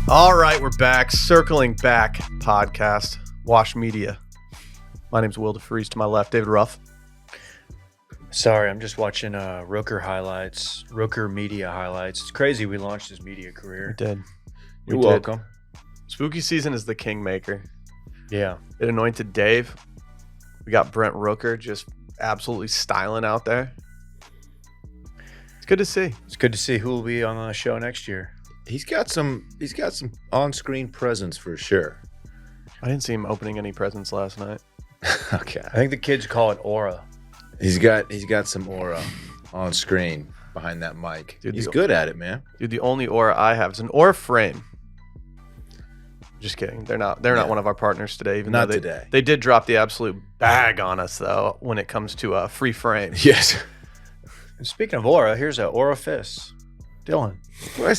All right, we're back. Circling Back podcast, Wash Media. My name's Will DeFries. To my left, David Ruff. Sorry, I'm just watching Rooker Media highlights. It's crazy we launched his media career. We did. You're welcome. Spooky season is the kingmaker. Yeah. It anointed Dave. We got Brent Rooker just absolutely styling out there. It's good to see. It's good to see who will be on the show next year. He's got some on-screen presence for sure. I didn't see him opening any presents last night. Okay. I think the kids call it aura. He's got some aura on screen behind that mic. Dude, he's good at it, man. Dude, the only aura I have is an aura frame. Just kidding. They're not one of our partners today. Even not though today. They did drop the absolute bag on us though when it comes to free frame. Yes. And speaking of aura, here's an orifice. Dillon. We're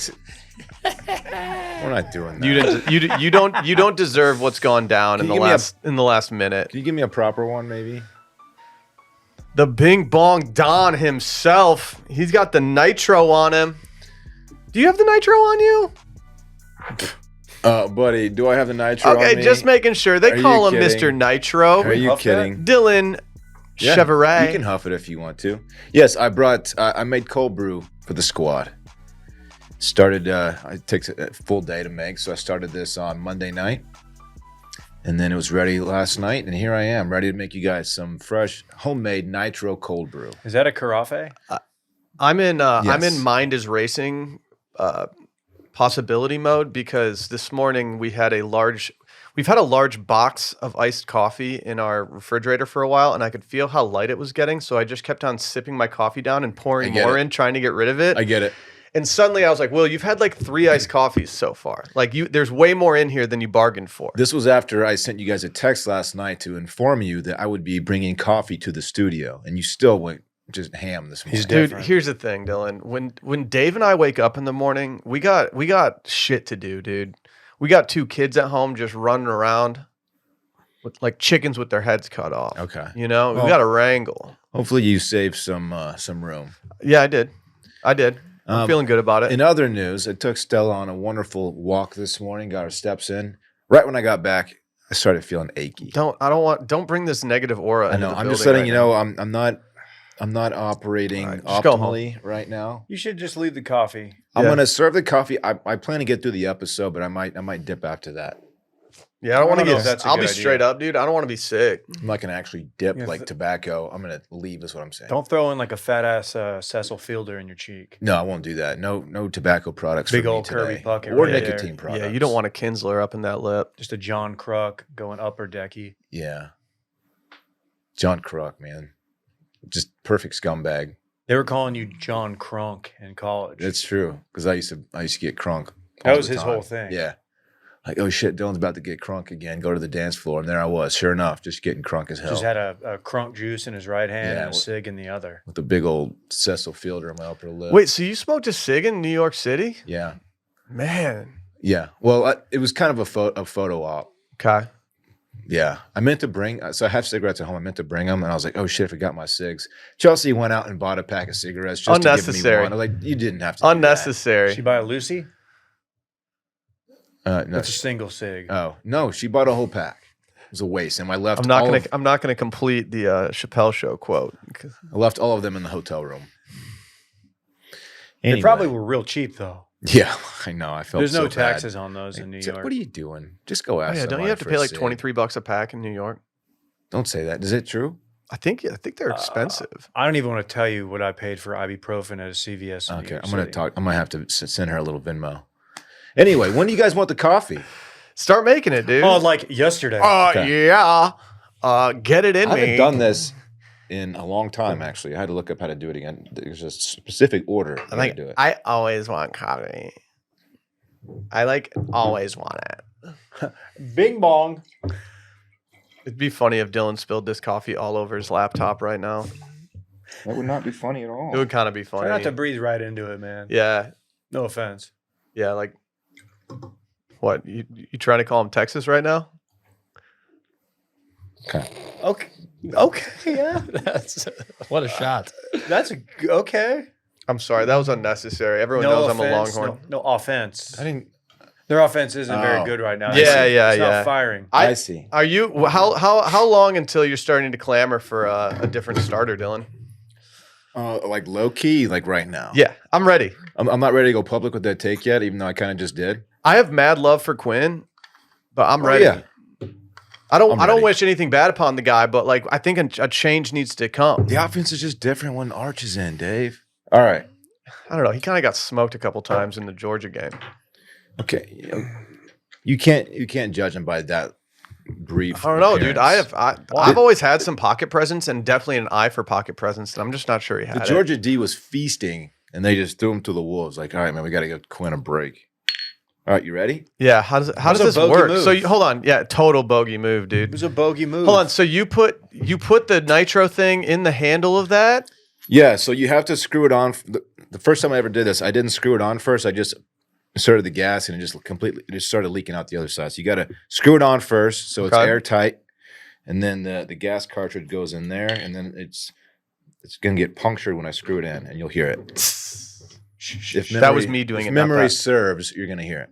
not doing that. You don't deserve what's gone down in the last minute. Can you give me a proper one, maybe? The Bing Bong Don himself. He's got the nitro on him. Do you have the nitro on you? Buddy, do I have the nitro on me? Okay, just making sure. They call him Mr. Nitro. Are you kidding? Dillon Chevrolet. You can huff it if you want to. Yes, I made cold brew for the squad. It takes a full day to make, so I started this on Monday night. And then it was ready last night, and here I am, ready to make you guys some fresh, homemade nitro cold brew. Is that a carafe? I'm in Yes. Mind is Racing possibility mode because this morning we've had a large box of iced coffee in our refrigerator for a while, and I could feel how light it was getting, so I just kept on sipping my coffee down and pouring more in, trying to get rid of it. I get it. And suddenly I was like, Will, you've had like 3 iced coffees so far. Like there's way more in here than you bargained for. This was after I sent you guys a text last night to inform you that I would be bringing coffee to the studio, and you still went just ham this morning. Dude, here's the thing, Dylan. When Dave and I wake up in the morning, we got shit to do, dude. We got 2 kids at home just running around with like chickens with their heads cut off. Okay. You know, we got to wrangle. Hopefully you saved some room. Yeah, I did. I'm feeling good about it. In other news, I took Stella on a wonderful walk this morning, got her steps in. Right when I got back, I started feeling achy. Don't bring this negative aura. I know. I'm just letting you know I'm not operating optimally right now. You should just leave the coffee. I'm gonna serve the coffee. I plan to get through the episode, but I might dip after that. Yeah, I don't want to get. I'll be straight up, dude. I don't want to be sick. I'm not gonna actually dip like tobacco. I'm gonna leave. Is what I'm saying. Don't throw in like a fat ass Cecil Fielder in your cheek. No, I won't do that. No tobacco products. Big for old me today. Kirby bucket or right nicotine there. products. Yeah, you don't want a Kinsler up in that lip. Just a John Kruk going upper decky. Yeah, John Kruk, man, just perfect scumbag. They were calling you John Crunk in college. That's true because I used to get crunk. That was his whole thing. Yeah. Like, oh shit, Dylan's about to get crunk again. Go to the dance floor, and there I was. Sure enough, just getting crunk as hell. Just had a crunk juice in his right hand Yeah, and a cig in the other. with a big old Cecil Fielder on my upper lip. Wait, so you smoked a cig in New York City? Yeah, Man. yeah. Well, it was kind of a photo op. Okay. Yeah, I meant to bring. So I have cigarettes at home. I meant to bring them, and I was like, oh shit, I forgot my cigs. Chelsea went out and bought a pack of cigarettes just to give me one. I was like, you didn't have to. Unnecessary. Did she buy a Lucy? No, It's a single cig. Oh no, she bought a whole pack. It was a waste, and I left. I'm not gonna complete the Chappelle Show quote. I left all of them in the hotel room. They probably were real cheap though. Yeah, I know. I felt There's no so bad. taxes on those in New York. What are you doing? Just go ask. Don't you have to pay like $23 a pack in New York? Don't say that. Is it true? I think they're expensive. I don't even want to tell you what I paid for ibuprofen at a CVS. In New Okay, York I'm gonna City. talk. I might have to send her a little Venmo. Anyway, when do you guys want the coffee? Start making it, dude. Oh, like yesterday. Okay. Yeah. Get it in I me. haven't done this in a long time. Actually, I had to look up how to do it again. There's a specific order. I to do it. I always want coffee. I always want it. Bing bong. It'd be funny if Dylan spilled this coffee all over his laptop right now. That would not be funny at all. It would kind of be funny. Try not to breathe right into it, man. Yeah. No offense. Yeah, like what? You trying to call him Texas right now? Okay. Okay, yeah. What a shot. Okay. I'm sorry, that was unnecessary. Everyone knows I'm a Longhorn. No offense. I didn't. Their offense isn't very good right now. Yeah, It's not firing. I see. Are you how long until you're starting to clamor for a different starter, Dillon? Like low key, like right now. Yeah, I'm ready. I'm not ready to go public with that take yet, even though I kind of just did. I have mad love for Quinn, but I'm ready. Yeah. I don't ready. wish anything bad upon the guy, but like I think a change needs to come. The offense is just different when Arch is in, Dave. All right. I don't know. He kind of got smoked a couple times in the Georgia game. Okay. You can't judge him by that brief. I don't know, dude. appearance. I've always had some pocket presence and definitely an eye for pocket presence, and I'm just not sure he had The it. Georgia D was feasting, and they just threw him to the wolves. Like, all right, man, we got to give Quinn a break. All right, you ready? Yeah. How does was a this bogey work? move. So hold on. Yeah, total bogey move, It dude. was a bogey move. Hold on. So you put the nitro thing in the handle of that? Yeah. So you have to screw it on. The first time I ever did this, I didn't screw it on first. I just inserted the gas, and it just started leaking out the other side. So you got to screw it on first, so it's Okay. airtight, and then the gas cartridge goes in there, and then it's gonna get punctured when I screw it in, and you'll hear it. If That was me doing if it, not memory that. serves, you're gonna hear it.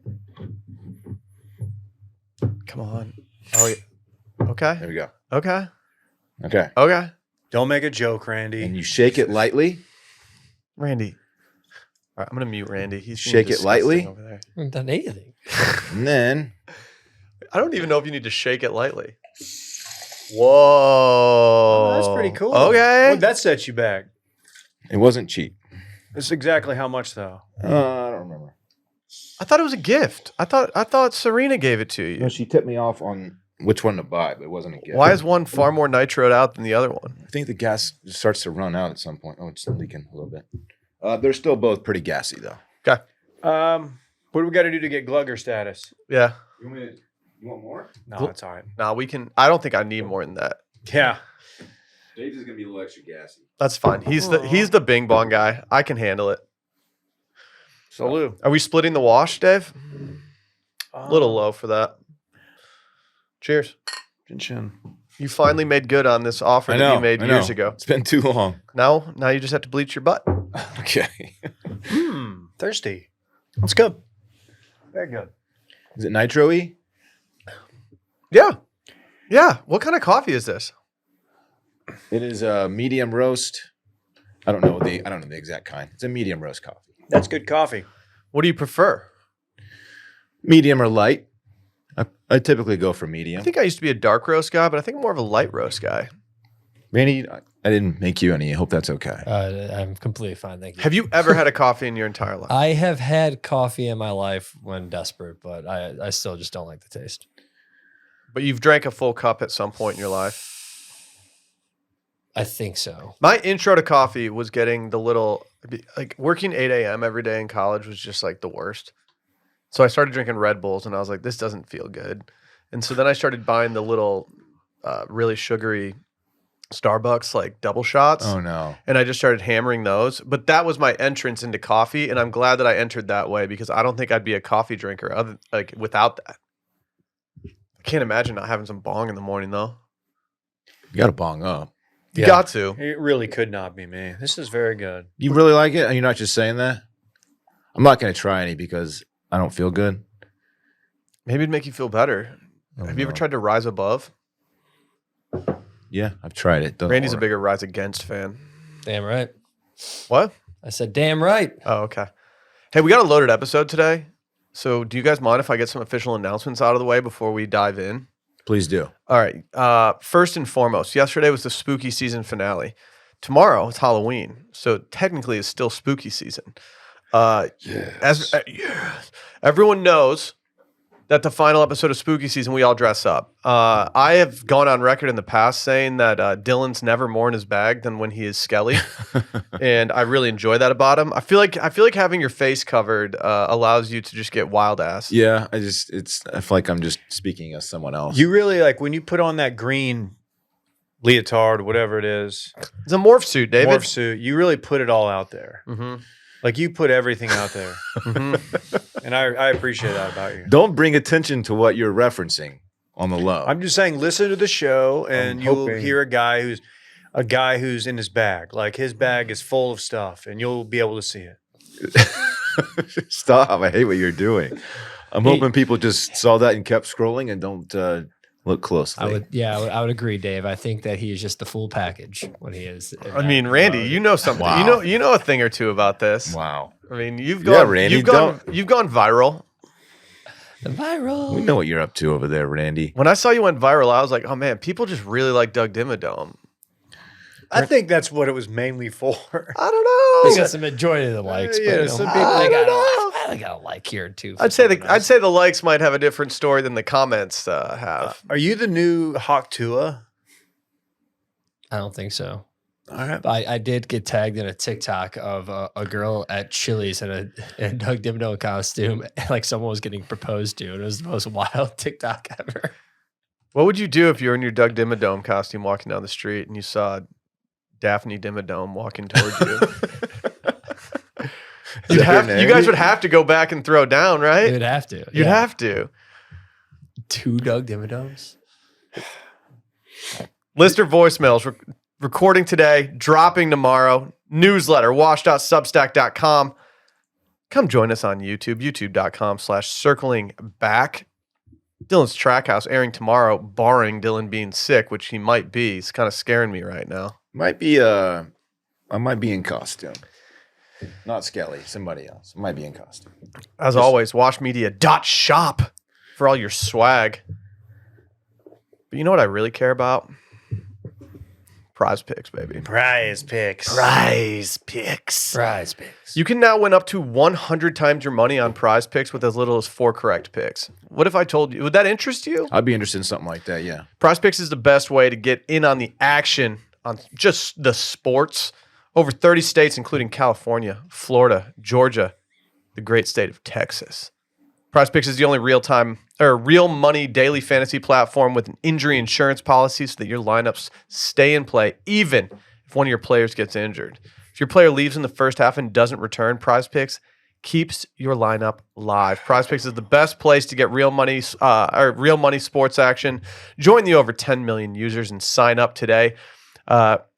Come on. Oh yeah. Okay. There we go. Okay. Okay, Okay. Don't make a joke, Randy. and you shake it lightly. Randy. All right, I'm gonna mute Randy. He's being Shake it disgusting lightly. over there. I haven't done anything. And then I don't even know if you need to shake it lightly. Whoa. Oh, that's pretty cool. Okay. What'd that set you back? it wasn't cheap. It's exactly how much, though? I don't remember. I thought it was a gift. I thought Serena gave it to you. No, she tipped me off on which one to buy, but it wasn't a gift. Why is one far more nitroed out than the other one? I think the gas starts to run out at some point. Oh, it's leaking a little bit. They're still both pretty gassy, though. Okay. What do we got to do to get Glugger status? Yeah. You want more? No, it's all right. Nah, we can. I don't think I need more than that. Yeah. Dave's is gonna be a little extra gassy. That's fine. He's the bing bong guy. I can handle it. Salute. Are we splitting the wash, Dave? A little low for that. Cheers. Chin. You finally made good on this offer that you made years ago. It's been too long. Now you just have to bleach your butt. Okay. Thirsty. That's good. Very good. Is it nitro-y? Yeah. Yeah. What kind of coffee is this? It is a medium roast. I don't know the exact kind. It's a medium roast coffee. That's good coffee. What do you prefer? Medium or light. I typically go for I medium. think I used to be a dark roast guy, but I think I'm more of a light roast guy. Randy, I didn't make you any. I hope that's okay. I'm completely fine, thank you. Have you ever had a coffee in your entire life? I have had coffee in my life when desperate, but I still just don't like the taste. But you've drank a full cup at some point in your life. I think so. My intro to coffee was getting the little, like working 8 a.m. every day in college was just like the worst. So I started drinking Red Bulls and I was like, this doesn't feel good. And so then I started buying the little really sugary Starbucks like double shots. Oh no. And I just started hammering those. But that was my entrance into coffee. And I'm glad that I entered that way because I don't think I'd be a coffee drinker without that. I can't imagine not having some bong in the morning though. You got to bong up. You got to. It really could not be me. This is very good. You really like it? Are you not just saying that? I'm not going to try any because I don't feel good. Maybe it'd make you feel better. Oh, Have you ever no. tried to rise above? Yeah, I've tried it. Doesn't Randy's a work. bigger rise against fan. Damn right. What? I said, damn right. Oh, okay. Hey, we got a loaded episode today. So do you guys mind if I get some official announcements out of the way before we dive in? Please do. All right. First and foremost, yesterday was the spooky season finale. Tomorrow it's Halloween. So technically it's still spooky season. Yes. Everyone knows that the final episode of spooky season, we all dress up. I have gone on record in the past saying that Dillon's never more in his bag than when he is Skelly. And I really enjoy that about him. I feel like having your face covered allows you to just get wild ass. Yeah, I feel like I'm just speaking as someone else. You really like when you put on that green leotard, whatever it is, It's a morph suit, David. morph suit. You really put it all out there. Mm-hmm. Like you put everything out there, Mm-hmm. and I appreciate that about you. Don't bring attention to what you're referencing on the low. I'm just saying, listen to the show, and you'll hoping- hear a guy who's in his bag. Like his bag is full of stuff, and you'll be able to see it. Stop. I hate what you're doing. I'm hoping people just saw that and kept scrolling and don't look closely. I would agree, Dave. I think that he is just the full package when he is. I mean, Randy, you know something. Wow. You know a thing or two about this. Wow. I mean, you've gone viral. Viral. We know what you're up to over there, Randy. When I saw you went viral, I was like, oh man, people just really like Doug Dimmadome. I think that's what it was mainly for. I don't know. He got some majority of the likes, but yeah, you know, some I people- got a like here too. I'd say the likes might have a different story than the comments have. Are you the new Hawk Tua? I don't think so. All right. I did get tagged in a TikTok of a girl at Chili's in a Doug Dimmadome costume, like someone was getting proposed to, and it was the most wild TikTok ever. What would you do if you were in your Doug Dimmadome costume walking down the street and you saw Daphne Dimmadome walking towards you? You guys would have to go back and throw down, right? You'd have to. You'd have to. 2 Doug Dimmadomes. Listener voicemails recording today, dropping tomorrow. Newsletter, wash.substack.com. Come join us on YouTube, youtube.com/circlingback. Dillon's Trackhouse airing tomorrow, barring Dillon being sick, which he might be. It's kind of scaring me right now. I might be in costume. Not Skelly, somebody else. Might be in costume. As always, washmedia.shop for all your swag. But you know what I really care about? Prize picks, baby. Prize picks. Prize picks. Prize picks. You can now win up to 100 times your money on prize picks with as little as 4 correct picks. What if I told you? Would that interest you? I'd be interested in something like that, yeah. Prize picks is the best way to get in on the action on just the sports. Over 30 states, including California, Florida, Georgia, the great state of Texas. Prize Picks is the only real money daily fantasy platform with an injury insurance policy so that your lineups stay in play even if one of your players gets injured. If your player leaves in the first half and doesn't return, Prize Picks keeps your lineup live. Prize Picks is the best place to get real money sports action. Join the over 10 million users and sign up today.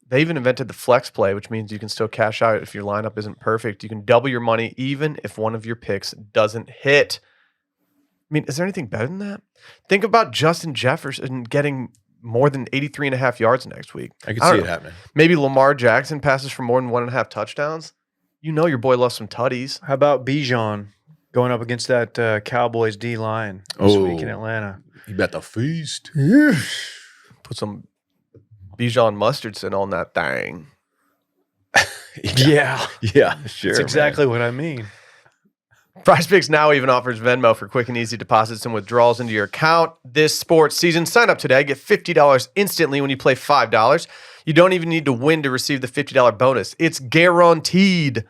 They even invented the flex play, which means you can still cash out if your lineup isn't perfect. You can double your money even if one of your picks doesn't hit. I mean, is there anything better than that? Think about Justin Jefferson getting more than 83.5 yards next week. I could see it happening. Maybe Lamar Jackson passes for more than 1.5 touchdowns. You know your boy loves some tutties. How about Bijan going up against that Cowboys D line this week in Atlanta? You bet the feast. Put some Bijan Mustardson on that thing. Yeah. Yeah, sure. That's exactly what I mean. PrizePicks now even offers Venmo for quick and easy deposits and withdrawals into your account this sports season. Sign up today. Get $50 instantly when you play $5. You don't even need to win to receive the $50 bonus. It's guaranteed.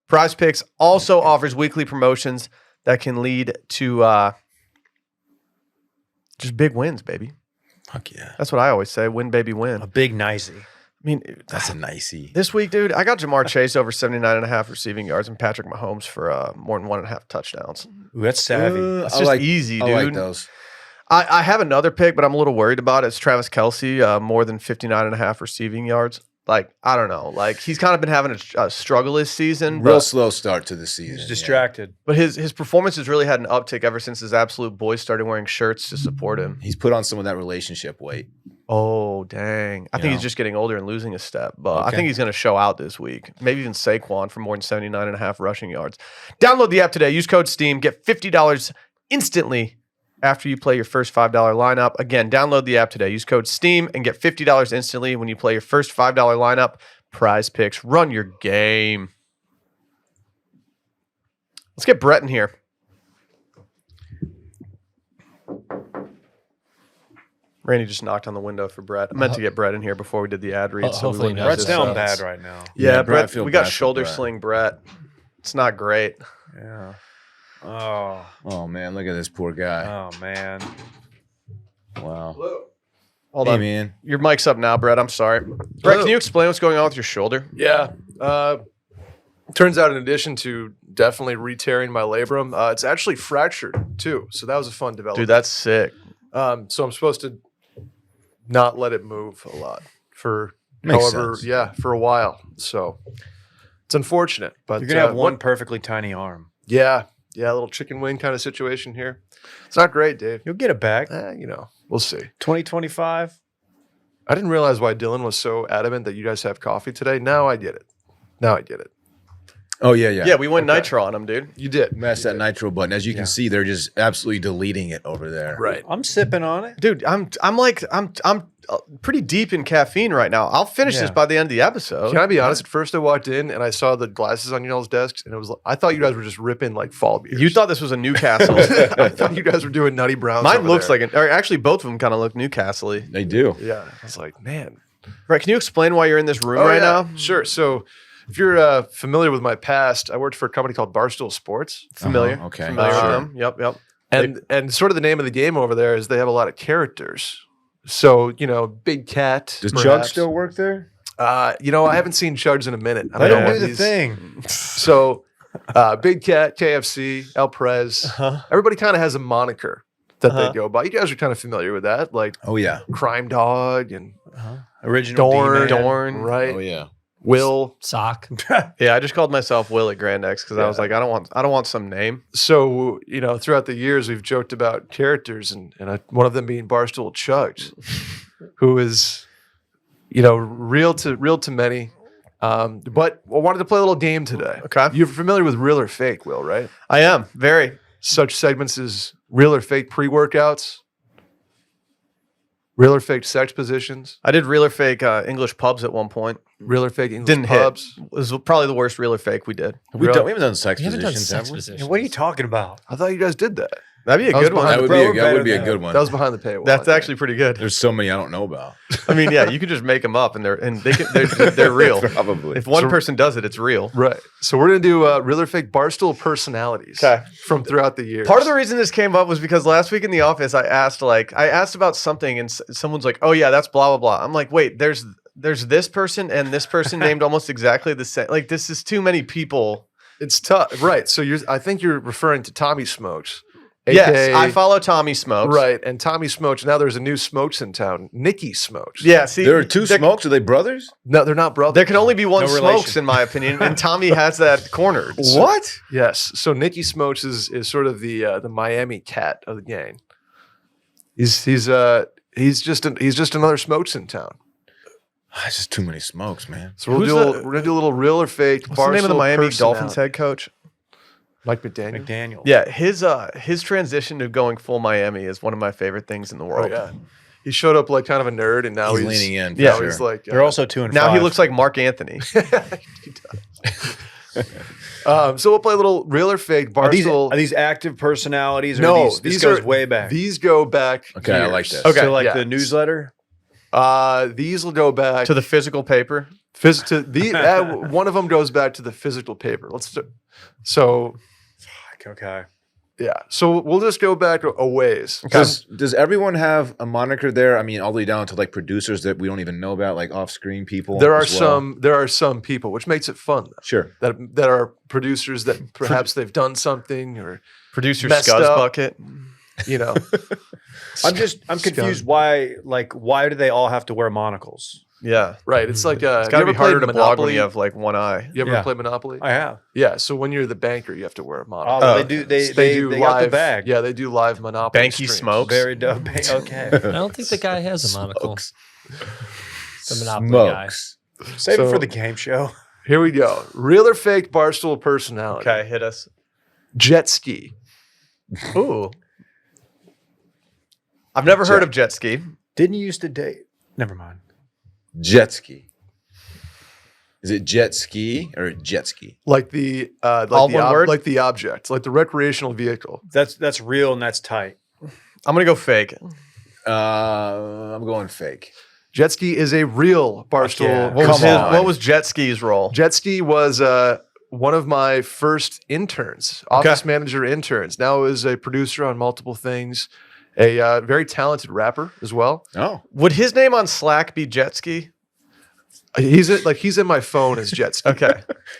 PrizePicks also offers weekly promotions that can lead to just big wins, baby. Fuck yeah. That's what I always say. Win, baby, win. A big nicey. I mean, That's a nicey. this week, dude, I got Jamar Chase over 79.5 receiving yards and Patrick Mahomes for more than 1.5 touchdowns. Ooh, that's savvy. It's just easy, dude. I like those. I have another pick, but I'm a little worried about it. It's Travis Kelce, more than 59.5 receiving yards. Like, I don't know. Like, he's kind of been having a struggle this season. Real slow start to the season. He's distracted. But his performance has really had an uptick ever since his absolute boys started wearing shirts to support him. He's put on some of that relationship weight. Oh, dang. I think he's just getting older and losing a step. But I think he's going to show out this week. Maybe even Saquon for more than 79.5 rushing yards. Download the app today. Use code STEAM. Get $50 instantly after you play your first $5 lineup. Again, download the app today. Use code STEAM and get $50 instantly when you play your first $5 lineup. Prize Picks. Run your game. Let's get Brett in here. Randy just knocked on the window for Brett. I meant to get Brett in here before we did the ad read. So we hopefully wouldn't not. have Brett's this, down bad right now. Yeah, Brett, I Brett. feel We got bad for shoulder Brett. sling Brett. It's not great. Yeah. Oh. Oh, man. Look at this poor guy. Oh, man. Wow. Hold Hey, on. man. Your mic's up now, Brett. I'm sorry. Brett, can you explain what's going on with your shoulder? Yeah. Turns out, in addition to definitely re-tearing my labrum, it's actually fractured too. So that was a fun development. Dude, that's sick. So I'm supposed to not let it move a lot for Makes sense. for a while. So it's unfortunate, but You're going to have one perfectly tiny arm. Yeah. Yeah, a little chicken wing kind of situation here. It's not great, Dave. You'll get it back. We'll see. 2025. I didn't realize why Dillon was so adamant that you guys have coffee today. Now I get it. Oh yeah. Yeah, we went nitro on them, dude. You did. Mash that nitro button. As you can see, they're just absolutely deleting it over there. Right. I'm sipping on it. Dude, I'm pretty deep in caffeine right now. I'll finish this by the end of the episode. Can I be honest? At first, I walked in and I saw the glasses on y'all's desks, and I thought you guys were just ripping like fall beers. You thought this was a Newcastle. I thought you guys were doing Nutty Browns. Mine over looks there. like or actually both of them kind of look Newcastle-y. They do. Yeah. I was like, man. Right? Can you explain why you're in this room right now? Sure. So, if you're familiar with my past, I worked for a company called Barstool Sports. Familiar? Okay. Familiar Sure. with them? Yep. And sort of the name of the game over there is they have a lot of characters. So, Big Cat. Does Chug perhaps. still work there? I haven't seen Chugs in a minute. I Let don't him know do what the he's- thing. So, Big Cat, KFC, El Prez. Everybody kind of has a moniker that they go by. You guys are kind of familiar with that, like Oh yeah. Crime Dog and Original Dorn, Dorn. right? Oh yeah. Will. Sock. Yeah, I just called myself Will at Grand X because I was like, I don't want some name. So, throughout the years, we've joked about characters, and one of them being Barstool Chugs, who is, real to many. But I wanted to play a little game today. Okay. You're familiar with Real or Fake, Will, right? I am very. Such segments as Real or Fake pre-workouts, Real or Fake sex positions, I did real or fake English pubs at one point. Real or Fake English Didn't pubs. hit. It was probably the worst real or fake we did. We Really? haven't done sex We haven't done positions, sex have we? positions. What are you talking about? I thought you guys did that. That'd be a That was good one. behind That the would be Bro, that would be a better good one. That was behind the paywall. That's I think. actually pretty good. There's so many I don't know about. I mean, yeah, you could just make them up and they're real. Probably. If one person does it, it's real. Right. So we're going to do Real or Fake Barstool personalities Okay. from throughout the years. Part of the reason this came up was because last week in the office, I asked about something and someone's like, "Oh yeah, that's blah blah blah." I'm like, "Wait, there's this person and this person named almost exactly the same. Like this is too many people." It's tough. Right. So I think you're referring to Tommy Smokes. Yes, AKA I follow Tommy Smokes. Right. And Tommy Smokes, now there's a new Smokes in town, Nikki Smokes. Yeah. See, There are two Smokes. Are they brothers? No, they're not brothers. There can only be one No Smokes, relation. in my opinion, and Tommy has that cornered. What? Yes. So Nikki Smokes is sort of the Miami cat of the gang. He's just another Smokes in town. It's just too many Smokes, man. So we're gonna do a little Real or Fake. What's the name of the Barstool Miami personality. Dolphins head coach? Mike McDaniel. McDaniel. Yeah, his transition to going full Miami is one of my favorite things in the Oh, world. yeah. He showed up like kind of a nerd, and now He's he's leaning in. For Yeah. Now sure. he's like They're also 2-5. Now he looks like Mark Anthony. He does. So we'll play a little Real or Fake. Barstool. Are these active personalities? Or No, this these goes are- way back. These go back. Okay, I like years. this. Okay. So like Yeah. the newsletter. These will go back to the physical paper. one of them goes back to the physical paper. So Okay. yeah. So we'll just go back a ways. Does everyone have a moniker there? I mean, all the way down to like producers that we don't even know about, like off-screen people. There are as well? some people, which makes it fun though, Sure. that are producers that perhaps they've done something or Producer Messed Scuzz up. Bucket. I'm confused why do they all have to wear monocles? Yeah. right. It's like It's have got you to be ever played harder to blog Monopoly? when you have like one eye. You ever Yeah. play Monopoly? I have. Yeah. So when you're the banker, you have to wear a monocle. Oh, Oh. they do. They got the bag. Yeah, they do live Monopoly. Banky streams. Smokes. Very dope. Okay. I don't think the guy has a monocle. Smokes. The Monopoly guy. Smokes. Save it So- for the game show. Here we go. Real or fake Barstool personality? Okay, hit us. Jet ski. Ooh. I've never heard of jet ski. Didn't you used to date? Never mind. Jet ski. Is it jet ski or jet ski? Like the All one word? like the object, like the recreational vehicle. That's real and that's tight. I'm gonna go fake. I'm going fake. Jet ski is a real Barstool. yeah. What was jet ski's role? Jet ski was one of my first interns, office manager interns. Now is a producer on multiple things. A very talented rapper as well. Oh, Would his name on Slack be jet ski? He's in my phone as Jet ski. Okay.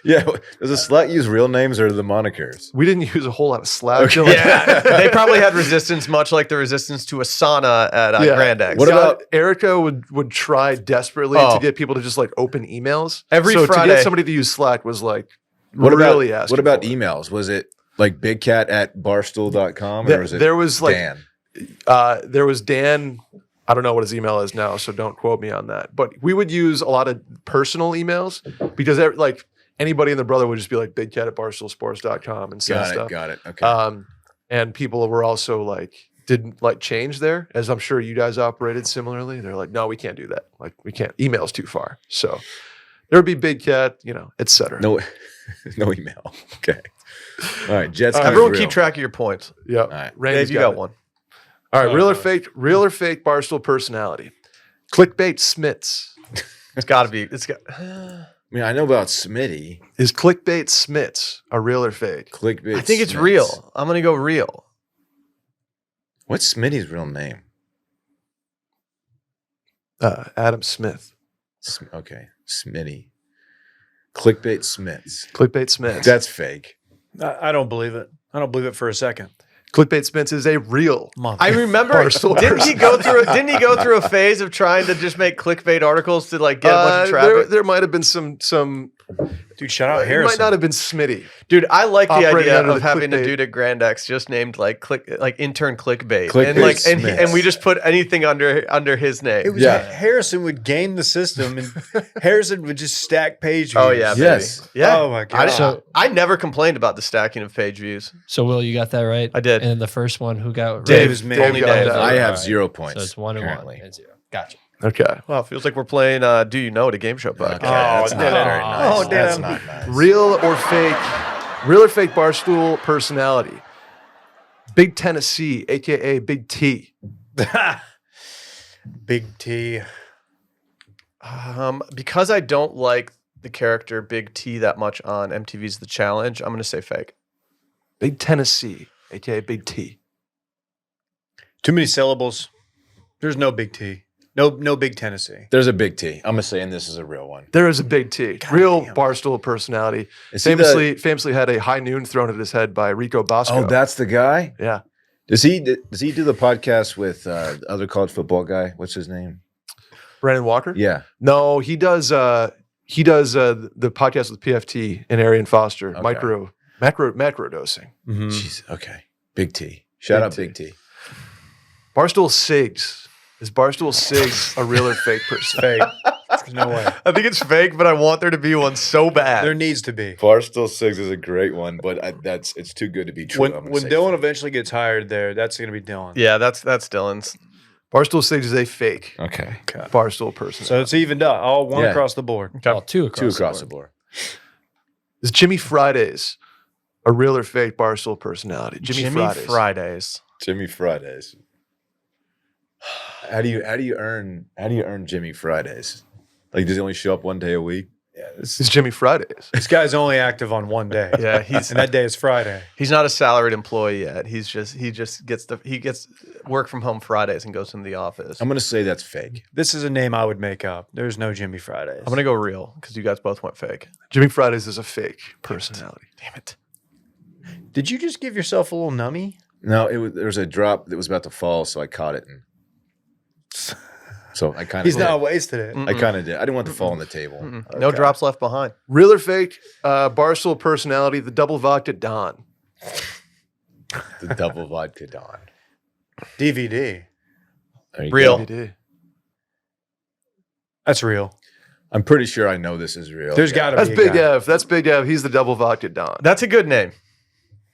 yeah. Does a Slack use real names or the monikers? We didn't use a whole lot of Slack. Yeah, they probably had resistance, much like the resistance to a sauna at Grand X. What about- Erica would try desperately Oh. to get people to just like open emails. Every so to Friday- get somebody to use Slack was like What really about asking what about for it. emails? Was it Like Big Cat at barstool.com? Or is it There was like Dan? there was Dan. I don't know what his email is now, so don't quote me on that. But we would use a lot of personal emails because like anybody in the Brother would just be like Big Cat at barstoolsports.com and send stuff. Got it. Okay. And people were also like, didn't like change there, as I'm sure you guys operated similarly. They're like, no, we can't do that. Like, we can't. Email's too far. So there would be Big Cat, et cetera. No email. Okay. All right. Jets. Everyone real. keep track of your points. Yeah. All right. Randy's Dave, you got one. All right. Real or fake Barstool personality. Clickbait Smits. It's got to be. I mean, I know about Smitty. Is Clickbait Smits a real or fake? Clickbait. I think it's Smiths. real. I'm gonna go real. What's Smitty's real name? Adam Smith. Okay. Smitty. Clickbait Smiths. Clickbait Smits. That's fake. I don't believe it. I don't believe it for a second. Clickbait Smits is a real. I remember. Barstool Didn't he go through a phase of trying to just make clickbait articles to like get a bunch of traffic? There might have been some. Dude, shout out It Harrison. might not have been Smitty. Dude, I like the Operating idea under of the having a clickbait. dude at Grand X just named like intern clickbait, Clickbait and like Smiths. and we just put anything under his name. It was Yeah. Harrison would game the system, and Harrison would just stack page views. Oh yeah, baby. Yes. yeah. Oh my god. I never complained about the stacking of page views. So, Will, you got that right? I did. And the first one, who got Dave right? is me. Only got Dave. that. I have All 0 points. So it's 1 and 1 currently. and 0. Gotcha. Okay. Wow, feels like we're playing Do You Know at a game show podcast. Okay, that's Oh, not Dan. very nice. Oh, That's Dan. not nice. Real or fake Barstool personality. Big Tennessee, aka Big T. Big T. Because I don't like the character Big T that much on MTV's The Challenge, I'm going to say fake. Big Tennessee, aka Big T. Too many syllables. There's no Big T. No Big Tennessee. There's a Big T. I'm gonna say, and this is a real one. There is a Big T. Real Barstool personality. Is he the- Famously had a high noon thrown at his head by Rico Bosco. Oh, that's the guy. yeah. Does he do the podcast with the other college football guy? What's his name? Brandon Walker? Yeah. No, he does the podcast with PFT and Arian Foster. Okay. Macro dosing. Mhm. Jeez. Okay. Big T. Shout Big out T. Big T. Barstool Cigs. Is Barstool Cigs a real or fake person? Fake. There's no way. I think it's fake, but I want there to be one so bad. There needs to be. Barstool Cigs is a great one, but it's too good to be true. When Dillon eventually gets hired there, that's going to be Dillon. Yeah, that's Dylan's. Barstool Cigs is a fake Okay. Barstool person. So it's evened up. All one Yeah. across the board. Well, two Two across, across the board. Is Jimmy Fridays a real or fake Barstool personality? Jimmy Fridays. Jimmy Fridays. How do you earn Jimmy Fridays? Like, does he only show up one day a week? Yeah, Is Jimmy Fridays. this guy's only active on one day. Yeah, he's And that day is Friday. he's not a salaried employee yet. He gets work from home Fridays and goes into the office. I'm gonna say that's fake. This is a name I would make up. There's no Jimmy Fridays. I'm gonna go real because you guys both went fake. Jimmy Fridays is a fake personality. Damn it. Did you just give yourself a little nummy? No, there was a drop that was about to fall, so I caught it, and so I kind of He's not wasted it. I kind of did. I didn't want to fall on the table. No drops left behind. Real or fake Barstool personality, the double vodka Don. The double vodka Don. DVD. There you Real. go. DVD. That's real. I'm pretty sure I know this is real. There's got to That's be a Big guy. Ev. That's Big Ev. He's the double vodka Don. That's a good name.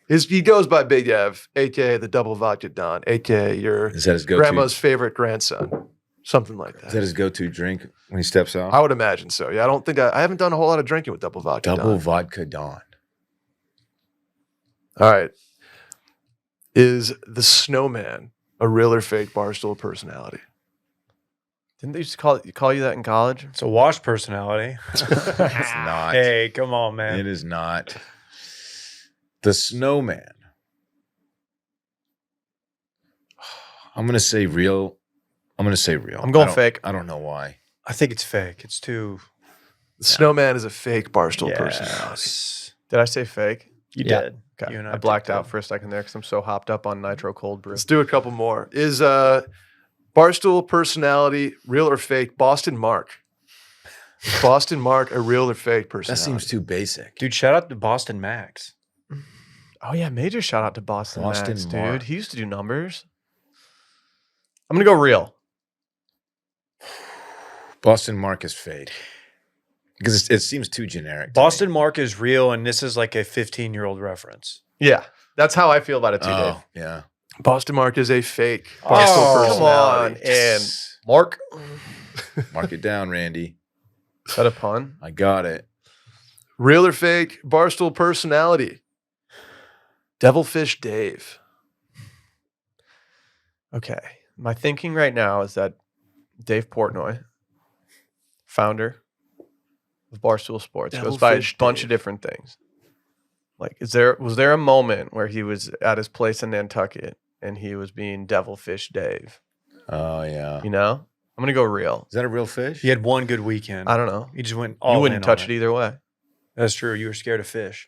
He goes by Big Ev, aka the double vodka Don, aka your Is that his go-to? grandma's favorite grandson. Something like Is that. that his go-to drink when he steps out? I would imagine so. Yeah, I don't think I haven't done a whole lot of drinking with double vodka Double Don. vodka Don. All right. Is the snowman a real or fake Barstool personality? Didn't they used to call you that in college? It's a wash personality. It's not. Hey, come on, man. It is not. The snowman. I'm gonna say real. I'm going I don't- fake. I don't know why. I think it's fake. It's too. The snowman is a fake Barstool Yes. personality. Did I say fake? You Yeah. did. Okay. You and I blacked picked out up. for a second there because I'm so hopped up on nitro cold brew. Let's do a couple more. Is Barstool personality real or fake? Boston Mark. Boston Mark a real or fake That personality? seems too basic. Dude, shout out to Boston Max. Oh yeah, major shout out to Boston Boston Max, dude. Mark. He used to do numbers. I'm gonna go real. Boston Mark is fake. Because it seems too generic. To Boston me. Mark is real, and this is like a 15-year-old reference. Yeah, that's how I feel about it too, Dave. Oh, yeah. Boston Mark is a fake. Oh, Barstool Come on, personality. and Mark. Mark it down, Randy. Is that a pun? I got it. Real or fake Barstool personality? Devilfish Dave. Okay. My thinking right now is that Dave Portnoy, founder of Barstool Sports, goes by a Devilfish bunch Dave. of different things. Like, was there a moment where he was at his place in Nantucket and he was being Devilfish Dave? Oh, yeah. You know? I'm gonna go real. Is that a real fish? He had one good weekend. I don't know. He just went all You wouldn't in touch on it either way. That's true. You were scared of fish.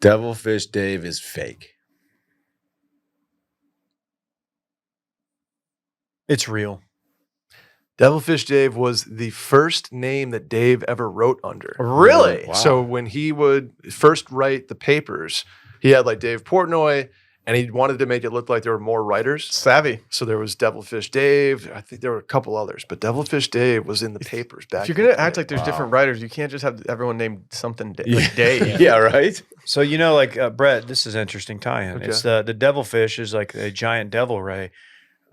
Devilfish Dave is fake. It's real. Devilfish Dave was the first name that Dave ever wrote under. Really? Wow. So when he would first write the papers, he had like Dave Portnoy, and he wanted to make it look like there were more writers. Savvy. So there was Devilfish Dave. I think there were a couple others, but Devilfish Dave was in the papers back. If you're in gonna the act day. like there's Wow. different writers, you can't just have everyone named something like Dave. Yeah, right? So, you know, like Brett, this is interesting tie-in. Okay. It's the devilfish is like a giant devil ray,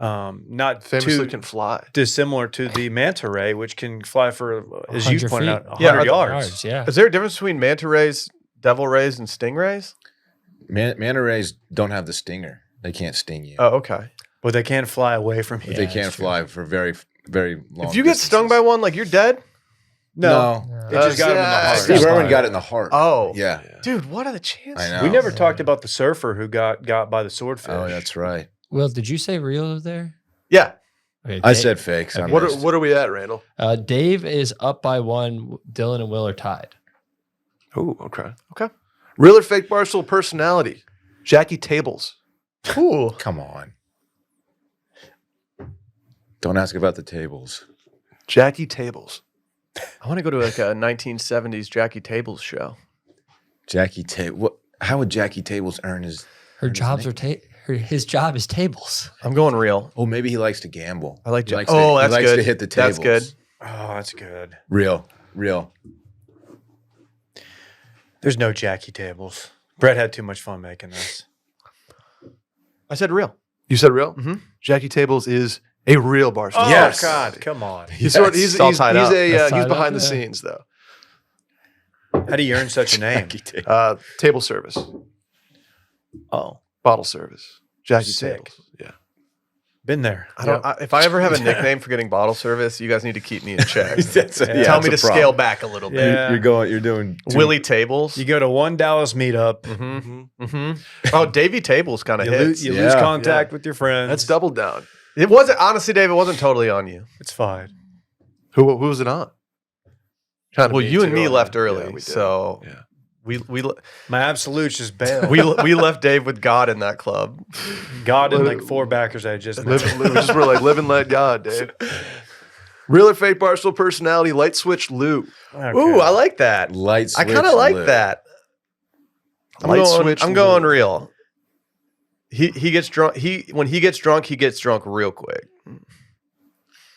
not famously too can fly. dissimilar to the manta ray, which can fly for, as you 100 pointed feet. out, 100 Yeah, yards. Yeah. Is there a difference between manta rays, devil rays, and stingrays? Manta rays don't have the stinger. They can't sting you. Oh, okay. But they can fly away from you. But they Yeah, can't that's true. fly for very, very long If you get stung by one, like you're dead. No, No. it just got him in the heart. Steve Stop Irwin by. got it in the heart. Oh, Yeah. dude, what are the chances? I know. We never talked about the surfer who got by the swordfish. Oh, that's right. Will, did you say real over there? Yeah. Okay, I Dave- said fake. So I What missed. are we at, Randall? Dave is up by 1. Dillon and Will are tied. Oh, okay. Okay. Real or fake Barstool personality? Jackie Tables. Ooh. Come on. Don't ask about the tables. Jackie Tables. I want to go to like a 1970s Jackie Tables show. Jackie Tables. What? How would Jackie Tables earn his? Her earn his jobs name? are his job is tables. I'm going real. Oh, maybe he likes to gamble. I like He Jack- likes Oh, to, that's he likes good. to hit the tables. That's good. Oh, that's good. Real. There's no Jackie tables. Brett had too much fun making this. I said real. You said real? Mhm. Jackie Tables is a real Barstool. Oh, Yes. God, come on. He's sort Yes. he's It's all he's, tied he's up. a That's he's tied up, behind the yeah. scenes though. How do you earn such a name? Jackie Tables. Table service, Oh, bottle service. Jackie Sick. Tables. Yeah. been there. I don't. If I ever have a nickname for getting bottle service, you guys need to keep me in check. That's a- yeah, Tell me to that's a problem. scale back a little bit. Yeah. You're doing too- Willie Tables. You go to one Dallas meetup, Mm-hmm. Mm-hmm. Oh, Davey Tables kind of you, hits. lose Yeah. contact with your friends. That's double down. It wasn't honestly, Dave. It wasn't totally on you. It's fine. Who was it on? Kinda Well, you and too, me on left that. early, Yeah, we did. so Yeah. we My absolutes just bailed. we left Dave with God in that club. God and like 4 backers I just met. We just were like, live and let God, Dave. Real or fake Barstool personality? Light switch Lou. Okay. Ooh, I like that. light I switch. kind of like lit. that. Light switch I'm going Lou. real. He gets drunk. When he gets drunk real quick.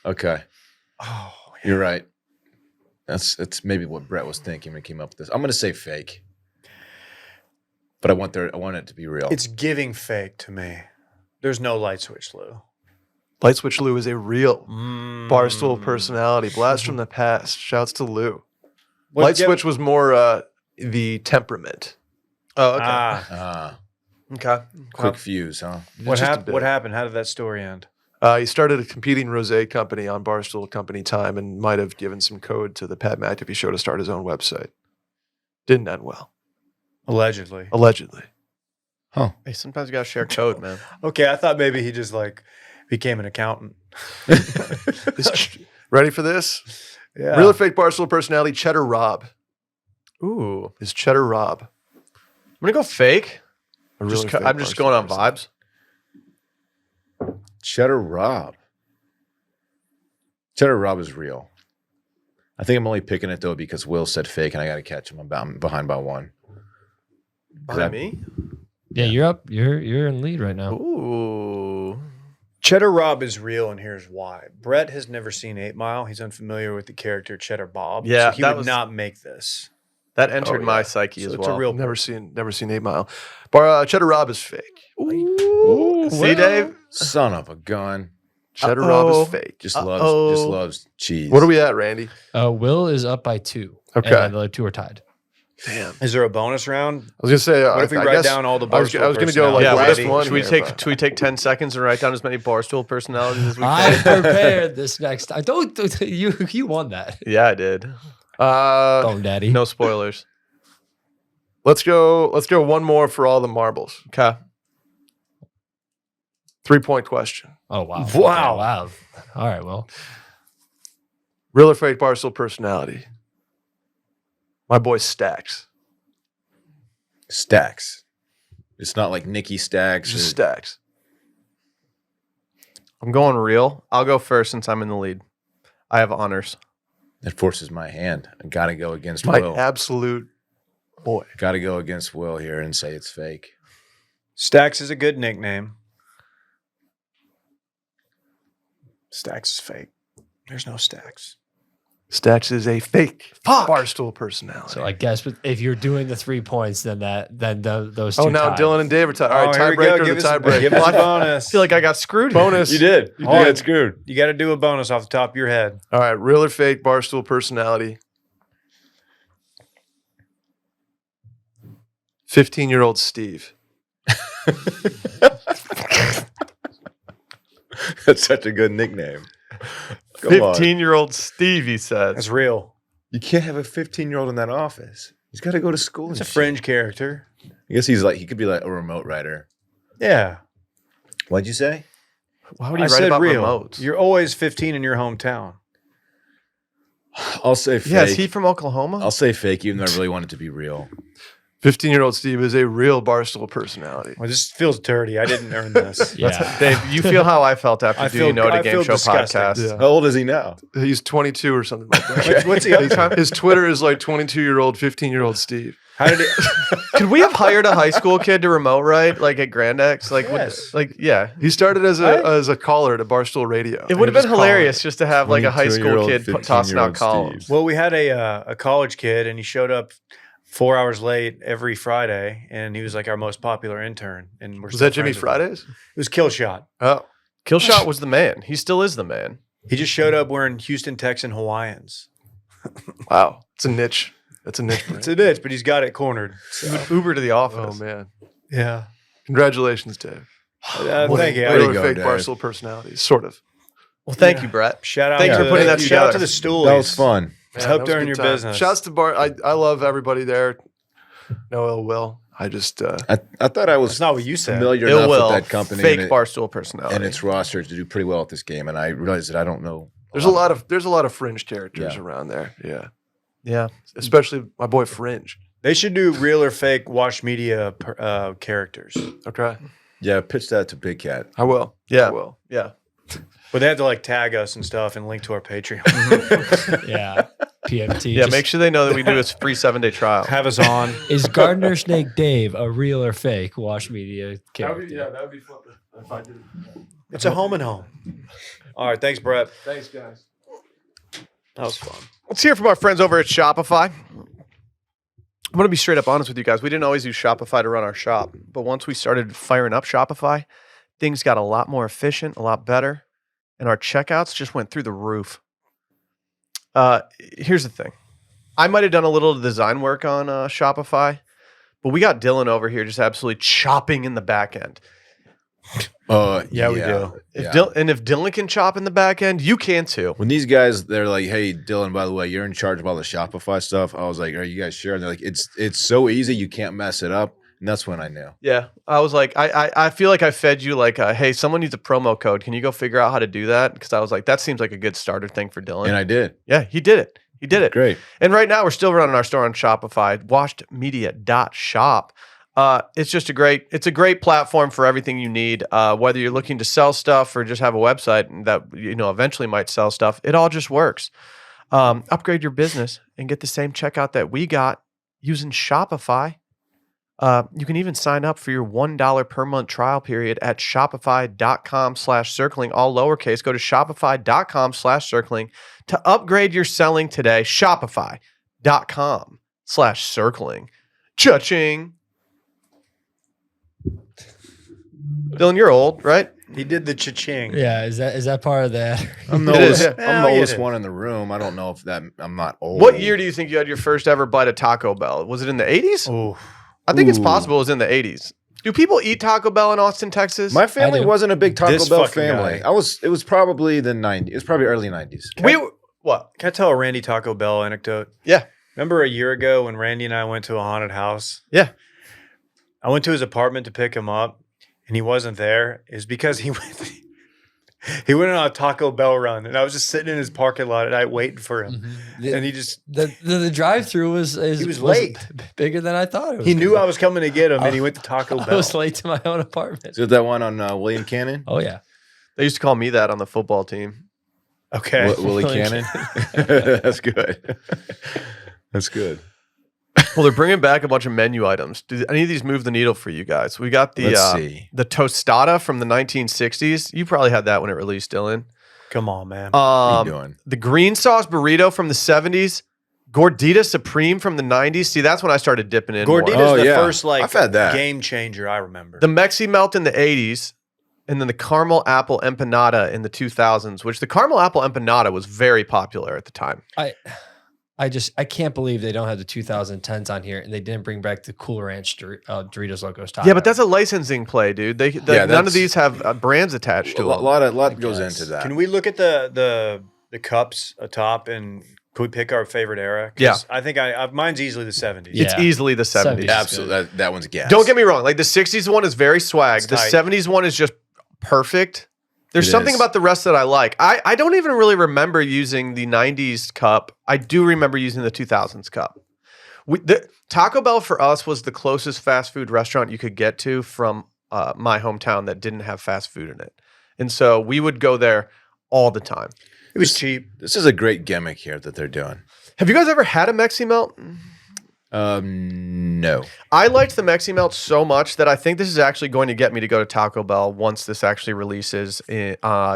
Okay, Oh, you're right. That's maybe what Brett was thinking when he came up with this. I'm going to say fake, but I want it to be real. it's giving fake to me. There's no light switch, Lou. Light switch Lou is a real Mm. Barstool personality. Blast from the past. Shouts to Lou. What- Light give- switch was more the temperament. Oh, okay. Ah, Okay. Quick fuse, huh? what Just a happened? bit. What happened? How did that story end? He started a competing rosé company on Barstool Company time and might have given some code to the Pat McAfee show to start his own website. Didn't end well, Allegedly. allegedly. Hey, sometimes you gotta share code, man. Okay, I thought maybe he just like became an accountant. Ready for this? Yeah. Real or fake Barstool personality? Cheddar Rob. Ooh, Is Cheddar Rob I'm gonna go fake. a real or fake I'm just Barstool going on personality? vibes. Cheddar Rob. Cheddar Rob is real. I think I'm only picking it though because Will said fake, and I got to catch him. I'm behind by 1. Behind me? Yeah, you're up. You're in lead right now. Ooh. Cheddar Rob is real, and here's why. Brett has never seen 8 Mile. He's unfamiliar with the character Cheddar Bob. Yeah, so he that would was- not make this. That entered Oh, my yeah. psyche So as it's a well. real Never seen 8 Mile. Cheddar Rob is fake. Ooh. See, Dave? Son of a gun. Cheddar Rob Uh-oh. is fake. Just Uh-oh. loves cheese. What are we at, Randy? Will is up by 2. Okay. And the other 2 are tied. Damn. Is there a bonus round? I was gonna say. What if we I write guess down all the I was Barstool gonna go like Yeah, last should one. should we here, take but- should we take 10 seconds and write down as many Barstool personalities as we I can? prepared this next time. Don't you won that. Yeah, I did. Bone Daddy. No spoilers. Let's go one more for all the marbles. Okay. 3-point question. Oh wow. Wow. Okay, wow. All right, well. Real or fake Barstool personality? My boy Stacks. Stacks? It's not like Nikki Stacks. Just or- Stacks. I'm going real. I'll go first since I'm in the lead. I have honors. That forces my hand. I gotta go against My Will. absolute boy. Gotta go against Will here and say it's fake. Stacks is a good nickname. Stacks is fake. There's no Stacks. Stacks is a fake Barstool personality. So I guess if you're doing the 3 points, then those two. Oh, now tied. Dylan and Dave are tied. All right, here we go. tiebreaker. Give The us a- tiebreaker. give us a I bonus. feel like I got screwed. Bonus. did. You did. screwed. You got to do a bonus off the top of your head. All right, real or fake Barstool personality? 15-year-old Steve. That's such a good nickname. Come on. 15-year-old Steve, he says. That's real. You can't have a 15-year-old in that office. He's got to go to school. It's a and shit. fringe character. I guess he could be like a remote writer. Yeah. What'd you say? Why would I he write said about real. remotes? You're always 15 in your hometown. I'll say fake. Yeah, is he from Oklahoma? I'll say fake, even though I really want it to be real. 15-year-old Steve is a real Barstool personality. Well, this feels dirty. I didn't earn this. Yeah. Dave, you feel how I felt after I Do You feel- Know It, I a game feel show disgusting. podcast. Yeah. How old is he now? He's 22 or something like that. What's he up to? His Twitter is like 22-year-old, 15-year-old Steve. How did it? Could we have hired a high school kid to remote write, like at Grand X? Like, Yes. yeah. He started as a caller to Barstool Radio. It would have been hilarious just to have like a high school 22-year-old, kid tossing out 15-year-old columns. Steve. Well, we had a college kid, and he showed up 4 hours late every Friday, and he was like our most popular intern. And we're Was still that Jimmy friends with him. Fridays? It was Killshot. Oh, Killshot was the man. He still is the man. He just showed up wearing Houston Texan Hawaiians. wow. It's a niche. That's a niche. It's a ditch, but he's got it cornered. He would Uber to the Oh, office. man. Yeah. Congratulations, Dave. Thank you. Way Real to or go, fake Dave. Barstool personalities, sort of. Well, thank Yeah. you, Brett. Shout out. Thanks to for putting that shout out together. to the Stoolies. That was fun. Let's Man, hope that was they're a in good your time. business. Shouts to I love everybody there. No ill will. I just I thought I was That's not what you said. familiar Ill enough will, with that company fake and, Barstool personality. and its roster to do pretty well at this game, and I realized that I don't know. there's a lot of fringe characters Yeah. around there. Yeah. yeah. Especially my boy Fringe. They should do real or fake Wash Media characters, Okay. Yeah, pitch that to Big Cat. I will. Yeah. I will. Yeah. but they have to like tag us and stuff and link to our Patreon. Yeah. PMT. Yeah, Just- make sure they know that we do a free 7-day trial. have us on. Is Gardner Snake Dave a real or fake Wash Media character? that would be fun if I did it. It's a home and home. All right, thanks, Brett. Thanks, guys. That was fun. Let's hear from our friends over at Shopify. I'm going to be straight up honest with you guys. We didn't always use Shopify to run our shop, but once we started firing up Shopify, things got a lot more efficient, a lot better, and our checkouts just went through the roof. Here's the thing. I might have done a little design work on Shopify, but we got Dillon over here just absolutely chopping in the back end. Yeah, we do. If if Dillon can chop in the back end, you can too. When these guys, they're like, "Hey, Dylan, by the way, you're in charge of all the Shopify stuff." I was like, "Are you guys sure?" And they're like, "It's so easy, you can't mess it up." And that's when I knew. Yeah, I was like, I feel like I fed you like, hey, someone needs a promo code. Can you go figure out how to do that? Because I was like, that seems like a good starter thing for Dillon. And I did. Yeah, he did it. He did it. Great. And right now we're still running our store on Shopify, washedmedia.shop. It's just a great platform for everything you need. Whether you're looking to sell stuff or just have a website that eventually might sell stuff, it all just works. Upgrade your business and get the same checkout that we got using Shopify. You can even sign up for your $1 per month trial period at shopify.com/circling, all lowercase. Go to shopify.com/circling to upgrade your selling today. Shopify.com/circling. Cha-ching. Dillon, you're old, right? He did the cha-ching. Yeah, is that part of that? I'm the It is. oldest, I'm Hell the yeah, oldest it is. one in the room. I don't know if that I'm not old. What year do you think you had your first ever bite of Taco Bell? Was it in the 80s? Oh, I think it's Ooh. possible it was in the 80s. Do people eat Taco Bell in Austin, Texas? My family do. wasn't a big Taco This Bell fucking family. guy. It was probably the 90s. It was probably early 90s. What? can I tell a Randy Taco Bell anecdote? Yeah. Remember a year ago when Randy and I went to a haunted house? Yeah. I went to his apartment to pick him up, and he wasn't there. It was because he went. He went on a Taco Bell run, and I was just sitting in his parking lot at night waiting for him. And he just The drive-through was late. bigger than I thought it was. he knew gonna I was coming to get him, and he Oh. went to Taco be. I Bell. was late to my own apartment. Is it that one on William Cannon? Oh yeah. They used to call me that on the football team. Okay. Willie Willie Cannon? That's good. That's good. Well, they're bringing back a bunch of menu items. Do any of these move the needle for you guys? We got the Let's see. the tostada from the 1960s. You probably had that when it released, Dylan. Come on, man. What are you doing? The green sauce burrito from the 70s. Gordita Supreme from the 90s. See, that's when I started dipping in more. Gordita's Oh, the yeah. first I've had that. game changer I remember. The Mexi Melt in the 80s. And then the caramel apple empanada in the 2000s, which the caramel apple empanada was very popular at the time. I can't believe they don't have the 2010s on here and they didn't bring back the Cool Ranch Doritos Locos Taco. Yeah, but that's a licensing play, dude. None of that's- these have brands attached to A them. lot goes guess. into that. Can we look at the cups atop and could we pick our favorite era? 'Cause Yeah. I think mine's easily the 70s. Yeah. It's easily the 70s. 70s. Absolutely. That one's gas. Don't get me wrong. Like the 60s one is very swag. It's The tight. 70s one is just perfect. There's It something is. about the rest that I like. I don't even really remember using the 90s cup. I do remember using the 2000s cup. Taco Bell for us was the closest fast food restaurant you could get to from my hometown that didn't have fast food in it. And so we would go there all the time. It was cheap. This is a great gimmick here that they're doing. Have you guys ever had a Mexi Melt? No. I liked the Mexi Melt so much that I think this is actually going to get me to go to Taco Bell once this actually releases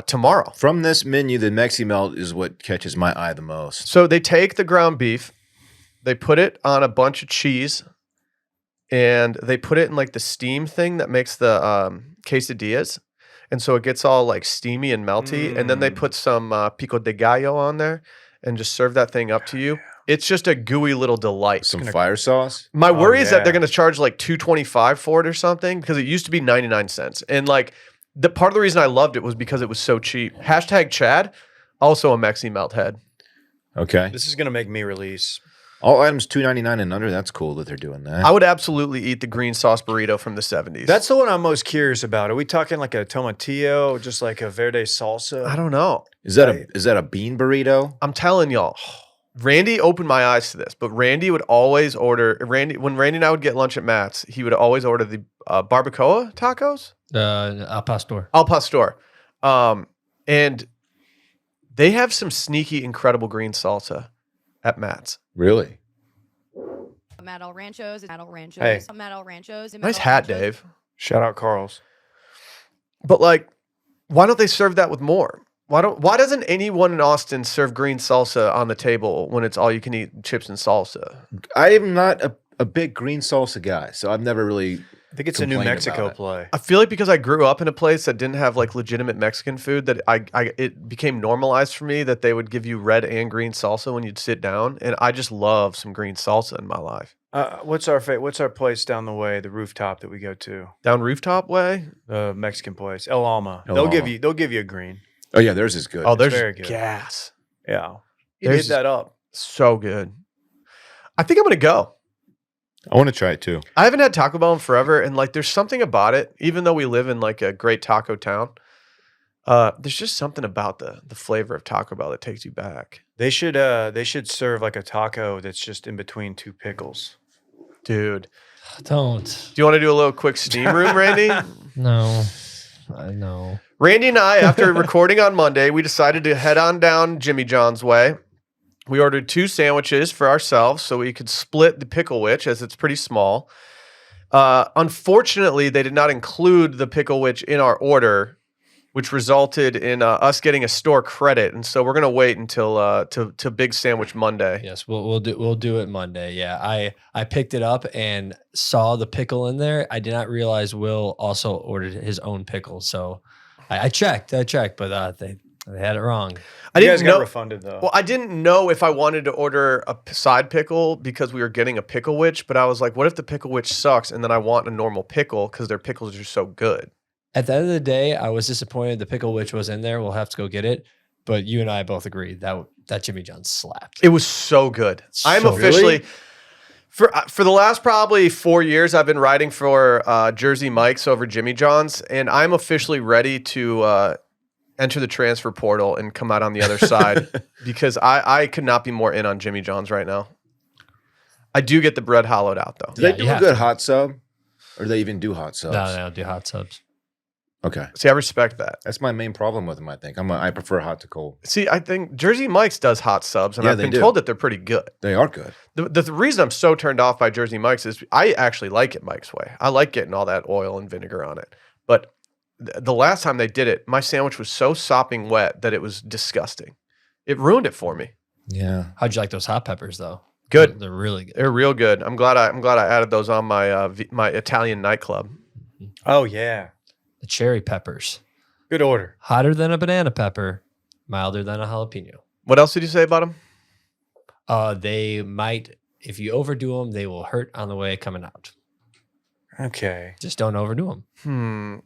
tomorrow. From this menu, the Mexi Melt is what catches my eye the most. So they take the ground beef, they put it on a bunch of cheese, and they put it in like the steam thing that makes the quesadillas. And so it gets all like steamy and melty. And then they put some pico de gallo on there and just serve that thing up to you. It's just a gooey little delight. Some fire sauce. My worry is that yeah. they're going to charge like $2.25 for it or something because it used to be 99 cents. And like the part of the reason I loved it was because it was so cheap. Hashtag Chad, also a Mexi Melt head. Okay. This is gonna make me release. All items $2.99 and under. That's cool that they're doing that. I would absolutely eat the green sauce burrito from the 70s. That's the one I'm most curious about. Are we talking like a tomatillo, just like a verde salsa? I don't know. Is that a bean burrito? I'm telling y'all, Randy opened my eyes to this, but Randy would always order when Randy and I would get lunch at Matt's, he would always order the barbacoa tacos, Al Pastor. al pastor. And they have some sneaky, incredible green salsa at Matt's. Really? Matt El Ranchos, Matt El Ranchos, Hey. Matt El Ranchos. Nice hat, Dave. Shout out Carl's. But like, why don't they serve that with more? Why doesn't anyone in Austin serve green salsa on the table when it's all you can eat chips and salsa? I am not a big green salsa guy, so I've never really. I think it's a New Complain Mexico about it. play. I feel like because I grew up in a place that didn't have like legitimate Mexican food, that it became normalized for me that they would give you red and green salsa when you'd sit down, and I just love some green salsa in my life. What's our place down the way, the rooftop that we go to? Down Rooftop Way, The Mexican place. El Alma. El They'll Alma. give you a green. Oh yeah, theirs is good. oh, there's very good. gas, Yeah. You There's- hit that up. so good. I think I'm gonna go. I want to try it too. I haven't had Taco Bell in forever, and like, there's something about it. Even though we live in like a great taco town, there's just something about the flavor of Taco Bell that takes you back, They should serve like a taco that's just in between two pickles. dude. Don't. Do you want to do a little quick steam room, Randy? No. I know. Randy and I, after recording on Monday, we decided to head on down Jimmy John's way. We ordered 2 sandwiches for ourselves so we could split the pickle witch as it's pretty small. Unfortunately, they did not include the Pickle Witch in our order, which resulted in us getting a store credit. And so we're gonna wait until to Big Sandwich Monday. Yes, we'll do it Monday. Yeah, I picked it up and saw the pickle in there. I did not realize Will also ordered his own pickle, so I checked, but they had it wrong. I You guys didn't got know. refunded though. Well, I didn't know if I wanted to order a side pickle because we were getting a Pickle Witch, but I was like, what if the Pickle Witch sucks and then I want a normal pickle because their pickles are so good? At the end of the day, I was disappointed the pickle witch was in there. We'll have to go get it. But you and I both agreed that Jimmy John's slapped. It was so good. I'm So officially for the last probably 4 years, I've been riding for Jersey Mike's over Jimmy John's, and I'm officially ready to enter the transfer portal and come out on the other side because I could not be more in on Jimmy John's right now. I do get the bread hollowed out though. Do Yeah, they do you a have good to. hot sub? Or do they even do hot subs? No, they don't do hot subs. Okay. See, I respect that. That's my main problem with them, I think. I prefer hot to cold. See, I think Jersey Mike's does hot subs, and Yeah, I've they been do. told that they're pretty good. They are good. The reason I'm so turned off by Jersey Mike's is I actually like it Mike's way. I like getting all that oil and vinegar on it. But the last time they did it, my sandwich was so sopping wet that it was disgusting. It ruined it for me. Yeah. How'd you like those hot peppers though? Good. They're really good. They're real good. I'm glad I added those on my my Italian nightclub. Oh yeah, The cherry peppers. good order. Hotter than a banana pepper, milder than a jalapeno. What else did you say about them? They might, if you overdo them, they will hurt on the way coming out. Okay. Just don't overdo them.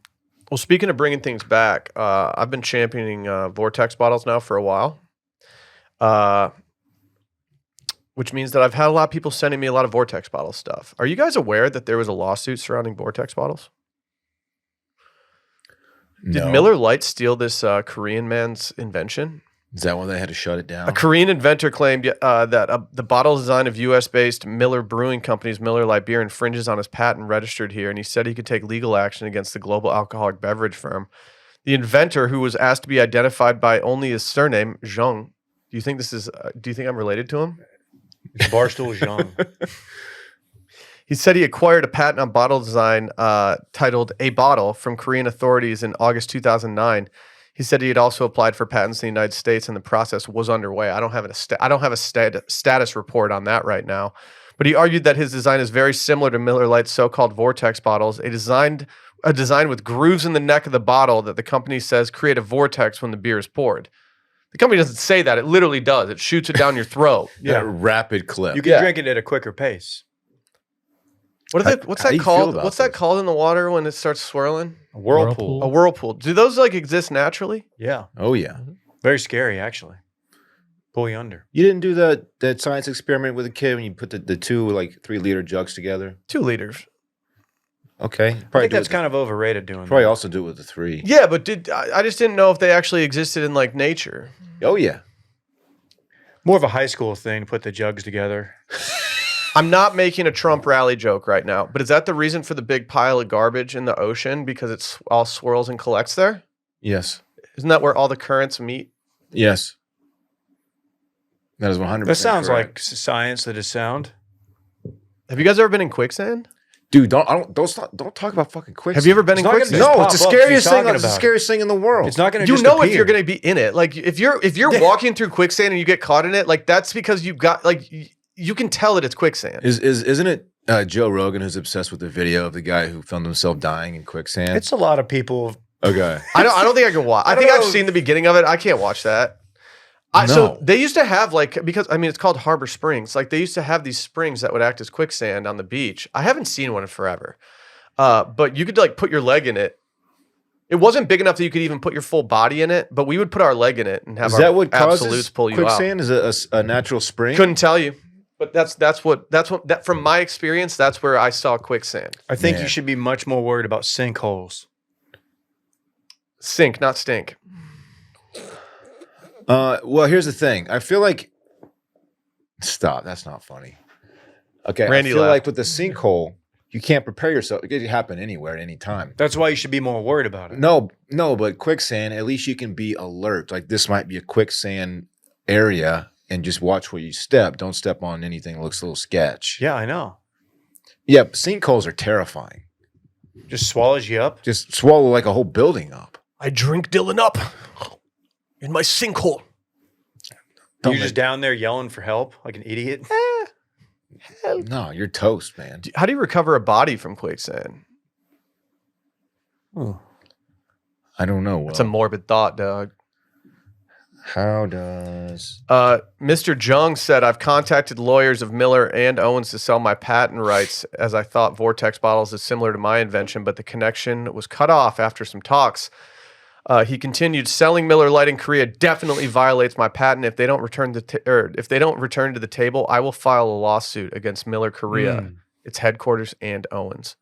Well, speaking of bringing things back, I've been championing Vortex bottles now for a while, which means that I've had a lot of people sending me a lot of Vortex bottle stuff. Are you guys aware that there was a lawsuit surrounding Vortex bottles? Did No. Miller Lite steal this Korean man's invention? Is that why they had to shut it down? A Korean inventor claimed that the bottle design of U.S.-based Miller Brewing Company's Miller Lite beer infringes on his patent registered here, and he said he could take legal action against the global alcoholic beverage firm. The inventor, who was asked to be identified by only his surname, Zhang. Do you think I'm related to him? Barstool young. He said he acquired a patent on bottle design titled "A Bottle" from Korean authorities in August 2009. He said he had also applied for patents in the United States, and the process was underway. I don't have a status report on that right now, but he argued that his design is very similar to Miller Lite's so-called Vortex bottles, a design with grooves in the neck of the bottle that the company says create a vortex when the beer is poured. The company doesn't say that; it literally does. It shoots it down your throat. Yeah, rapid clip. You can drink it at a quicker pace. What's How that do you feel called? about What's that this? called in the water when it starts swirling? A whirlpool. A whirlpool. Do those like exist naturally? Yeah. Oh yeah. Very scary, actually. Pull you under. You didn't do that science experiment with a kid when you put the two like 3-liter jugs together? 2 liters. Okay. I think that's kind of overrated doing probably that. also do it with the 3. Yeah, but I just didn't know if they actually existed in like nature. Oh yeah. More of a high school thing to put the jugs together. I'm not making a Trump rally joke right now, but is that the reason for the big pile of garbage in the ocean because it's all swirls and collects there? Yes. Isn't that where all the currents meet? Yes. That is 100%. That sounds correct. like science that is sound. Have you guys ever been in quicksand? Dude, don't talk about fucking quicksand. Have you ever been in It's not gonna quicksand? just No, pop it's the up if scariest he's thing. talking It's the about it. scariest thing in the world. It's not going to You just know if appear. you're going to be in it. Like if you're walking through quicksand and you get caught in it, like that's because you got like you can tell that it's quicksand. Isn't it Joe Rogan who's obsessed with the video of the guy who filmed himself dying in quicksand? It's a lot of people. okay. I don't think I can watch. I don't think I've know. seen the beginning of it. I can't watch that. So No. they used to have like because I mean it's called Harbor Springs. Like they used to have these springs that would act as quicksand on the beach. I haven't seen one in forever. But you could like put your leg in it. It wasn't big enough that you could even put your full body in it, but we would put our leg in it and have Is our that what absolutes causes pull you quicksand? Is a natural spring? out. Couldn't tell you. But that's what from my experience, that's where I saw quicksand. I think Man. you should be much more worried about sinkholes. Sink, not stink. Well, here's the thing. I feel like stop. That's not funny. Okay, Randy I feel laughed. like with the sinkhole, you can't prepare yourself. It could happen anywhere at any time. That's why you should be more worried about it. No, but quicksand, at least you can be alert. Like this might be a quicksand area and just watch where you step. Don't step on anything that looks a little sketch. Yeah, I know. Yeah, sinkholes are terrifying. Just swallows you up. Just swallow like a whole building up. I drink Dillon up in my sinkhole. You're just down there yelling for help like an idiot. No, you're toast, man. How do you recover a body from quicksand? I don't know. That's a morbid thought, dog. How does... Mr. Jung said, I've contacted lawyers of Miller and Owens to sell my patent rights as I thought Vortex bottles is similar to my invention, but the connection was cut off after some talks. He continued, selling Miller Lite in Korea definitely violates my patent. If they don't return to the table, I will file a lawsuit against Miller Korea, its headquarters, and Owens.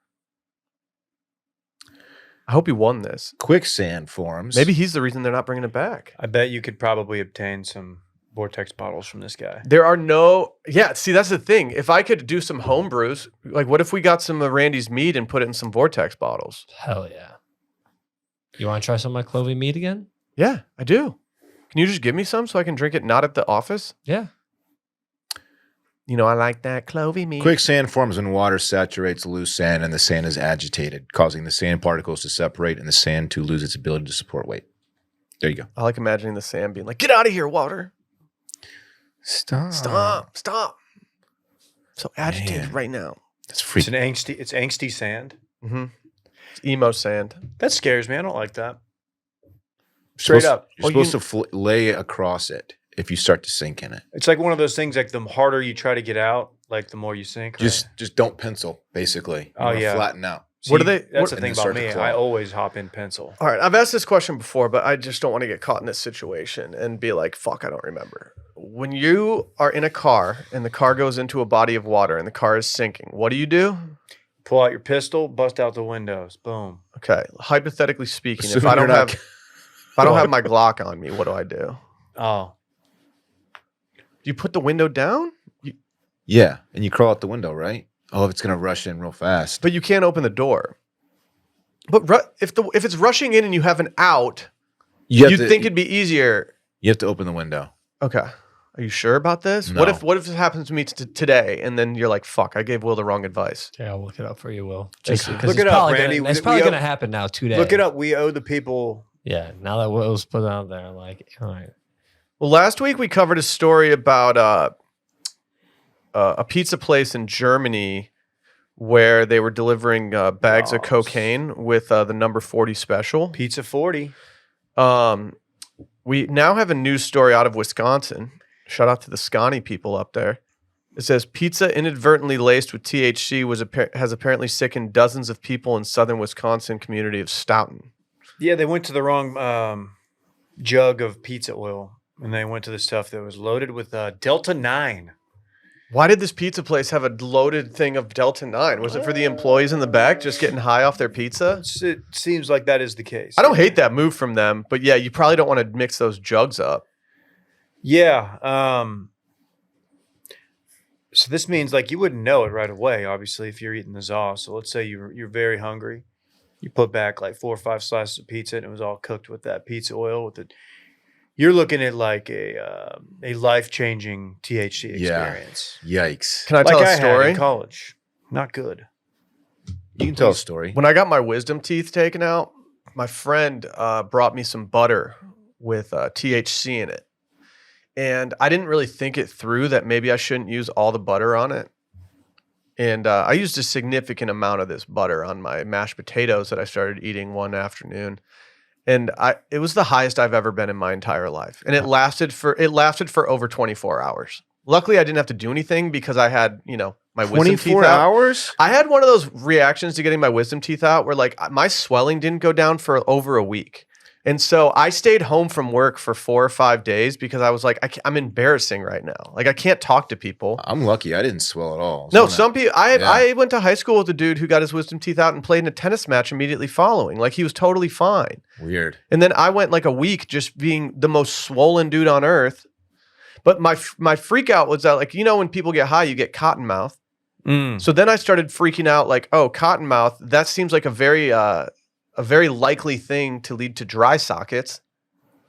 I hope he won this. Quicksand forums. Maybe he's the reason they're not bringing it back. I bet you could probably obtain some Vortex bottles from this guy. There are no... Yeah, see, that's the thing. If I could do some home brews, like what if we got some of Randy's meat and put it in some Vortex bottles? Hell yeah. You want to try some of my clovey meat again? Yeah, I do. Can you just give me some so I can drink it not at the office? Yeah. You know, I like that clovey meat. Quicksand forms when water saturates loose sand and the sand is agitated, causing the sand particles to separate and the sand to lose its ability to support weight. There you go. I like imagining the sand being like, get out of here, water. Stop. Stop. So agitated Man. right now. That's freaking... It's angsty sand. Mm-hmm. It's emo sand. That scares me. I don't like that. Straight up. You're supposed to lay across it if you start to sink in it. It's like one of those things, like the harder you try to get out, like the more you sink. Just don't pencil, basically. Oh, You yeah. Flatten out. What are they- That's what- the thing and then about start me. to claw. I always hop in pencil. All right, I've asked this question before, but I just don't want to get caught in this situation and be like, fuck, I don't remember. When you are in a car and the car goes into a body of water and the car is sinking, what do? Pull out your pistol, bust out the windows. Boom. Okay, hypothetically speaking, if Assuming I don't you're not- have my Glock on me, what do I do? Oh. Do you put the window down? Yeah, and you crawl out the window, right? Oh, if it's going to rush in real fast. But you can't open the door. But if it's rushing in and you have an out, you'd think it'd be easier. You have to open the window. Okay. Are you sure about this? No. What if this happens to me today and then you're like, fuck, I gave Will the wrong advice? Yeah, I'll look it up for you, Will. Thank you. Because Look it up, Randy. It's We probably owe- going to happen now today. Look it up. We owe the people. Yeah, now that Will's put it out there, like, all right. Well, last week we covered a story about a pizza place in Germany where they were delivering bags of cocaine with the number 40 special. Pizza 40. We now have a news story out of Wisconsin. Shout out to the Scotty people up there. It says pizza inadvertently laced with THC has apparently sickened dozens of people in southern Wisconsin community of Stoughton. Yeah, they went to the wrong jug of pizza oil, and they went to the stuff that was loaded with Delta 9. Why did this pizza place have a loaded thing of Delta 9? Was it for the employees in the back just getting high off their pizza? It seems like that is the case. I don't hate that move from them, but yeah, you probably don't want to mix those jugs up. Yeah. So this means like you wouldn't know it right away, obviously, if you're eating the za. So let's say you're very hungry. You put back like 4 or 5 slices of pizza and it was all cooked with that pizza oil with it. You're looking at like a life-changing THC experience. Yikes. Can I Like tell I a had story? in college. Not good. You can tell a story. When I got my wisdom teeth taken out, my friend brought me some butter with THC in it. And I didn't really think it through that maybe I shouldn't use all the butter on it. And I used a significant amount of this butter on my mashed potatoes that I started eating one afternoon. And it was the highest I've ever been in my entire life. And it lasted for over 24 hours. Luckily, I didn't have to do anything because I had, my wisdom teeth 24 out. hours? I had one of those reactions to getting my wisdom teeth out where like my swelling didn't go down for over a week. And so I stayed home from work for 4 or 5 days because I was like, I'm embarrassing right now. Like I can't talk to people. I'm lucky. I didn't swell at all. No, So some people. I went to high school with a dude who got his wisdom teeth out and played in a tennis match immediately following. Like he was totally fine. Weird. And then I went like a week just being the most swollen dude on earth. But my freak out was that like, when people get high, you get cotton mouth. So then I started freaking out like, oh, cotton mouth, that seems like a very likely thing to lead to dry sockets.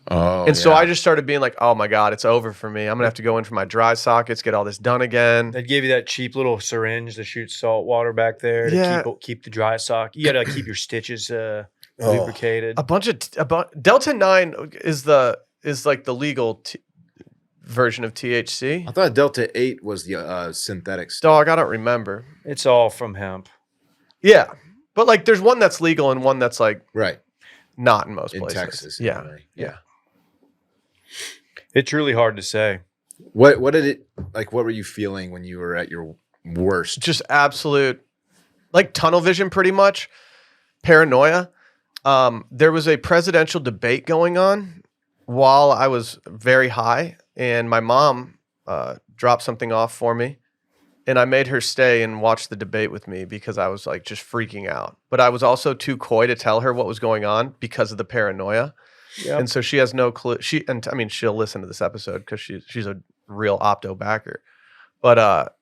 Oh, And so yeah. I just started being like, oh my God, it's over for me. I'm going to have to go in for my dry sockets, get all this done again. They'd give you that cheap little syringe to shoot salt water back there Yeah. to keep the dry sock. You got to keep your stitches lubricated. A bunch of Delta 9 is like the legal version of THC. I thought Delta 8 was the synthetic stuff. Dog, I don't remember. It's all from hemp. Yeah. But like there's one that's legal and one that's like Right. not in most In places. Texas. Yeah. anyway. Yeah. It's really hard to say. What did it like? What were you feeling when you were at your worst? Just absolute like tunnel vision pretty much. Paranoia. There was a presidential debate going on while I was very high, and my mom dropped something off for me, and I made her stay and watch the debate with me because I was like just freaking out. But I was also too coy to tell her what was going on because of the paranoia. Yep. And so she has no clue. She'll listen to this episode because she's a real opto backer. But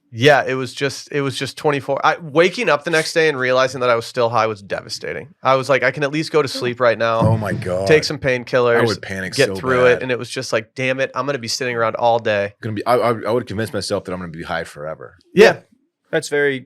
yeah, it was just 24. Waking up the next day and realizing that I was still high was devistating. I was like, I can at least go to sleep right now. Oh my God. Take some painkillers. I would panic get so through bad. it, and it was just like, damn it, I'm gonna be sitting around all day. I would convince myself that I'm gonna be high forever. Yeah, That's Yeah.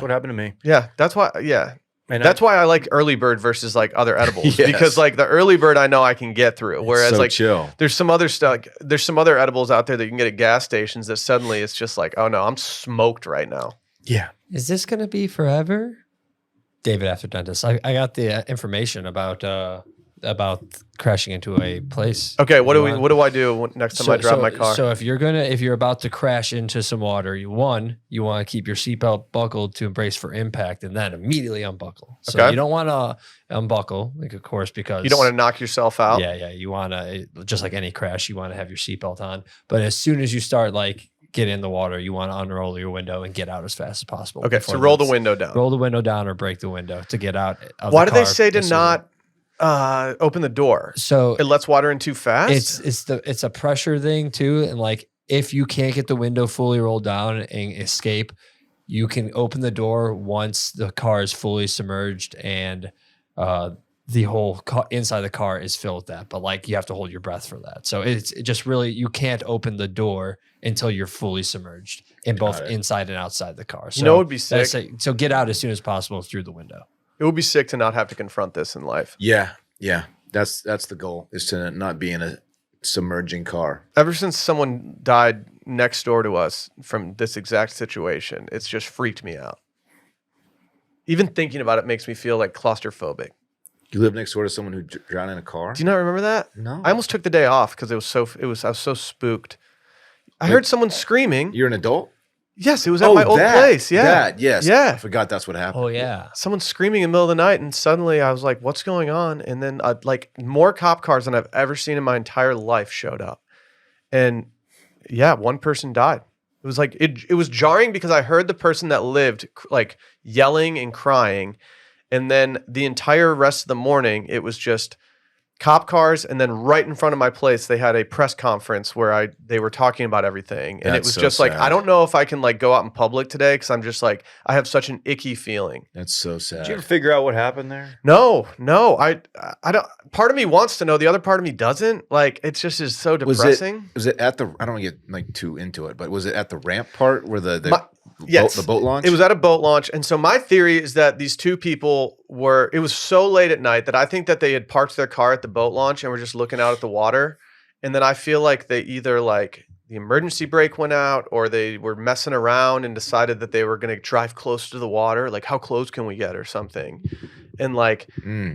what happened to me. yeah. That's why. Yeah, And that's why I like early bird versus like other edibles Yes. because like the early bird I know I can get through, whereas so like chill. there's some other stuff. There's some other edibles out there that you can get at gas stations that suddenly it's just like, oh no, I'm smoked right now. yeah. Is this going to be forever? David after dentist. I got the information about crashing into a place. Okay, what do I do next time I drive my car? So if you're about to crash into some water, you want to keep your seatbelt buckled to brace for impact, and then immediately unbuckle. So Okay. you don't want to unbuckle, like of course, because You don't want to knock yourself out. Yeah. You want to, just like any crash, you want to have your seatbelt on. But as soon as you start like get in the water, you want to unroll your window and get out as fast as possible. Okay, so roll the window down. Roll the window down or break the window to get out. Of Why the do they car say to as soon as- not open the door? So It lets water in too fast. it's a pressure thing too, and like if you can't get the window fully rolled down and escape, you can open the door once the car is fully submerged and the whole car, inside the car is filled with that. But like you have to hold your breath for that. So it's just really you can't open the door until you're fully submerged in both inside and outside the car. So You know what would be sick? So get out as soon as possible through the window. It would be sick to not have to confront this in life. Yeah. That's the goal, is to not be in a submerging car. Ever since someone died next door to us from this exact situation, it's just freaked me out. Even thinking about it makes me feel like claustrophobic. You live next door to someone who drowned in a car? Do you not remember that? No. I almost took the day off because I was so spooked. I heard someone screaming. You're an adult? Yes, it was at my old place. Yeah. That, yes. Yeah. I forgot that's what happened. Oh yeah. Someone screaming in the middle of the night, and suddenly I was like, what's going on? And then like more cop cars than I've ever seen in my entire life showed up. And yeah, one person died. It was like it was jarring because I heard the person that lived like yelling and crying. And then the entire rest of the morning, it was just cop cars. And then right in front of my place, they had a press conference where they were talking about everything. And it That's was so just like, sad. I don't know if I can like go out in public today because I'm just like, I have such an icky feeling. That's so sad. Did you ever figure out what happened there? No, I don't. Part of me wants to know. The other part of me doesn't. Like, it's just is so depressing. Was it at the? I don't want to get like too into it, but was it at the ramp part where Yes. the boat launch? It was at a boat launch. And so my theory is that these two people it was so late at night that I think that they had parked their car at the boat launch and were just looking out at the water. And then I feel like they either like the emergency brake went out or they were messing around and decided that they were going to drive close to the water. Like, how close can we get or something? And like,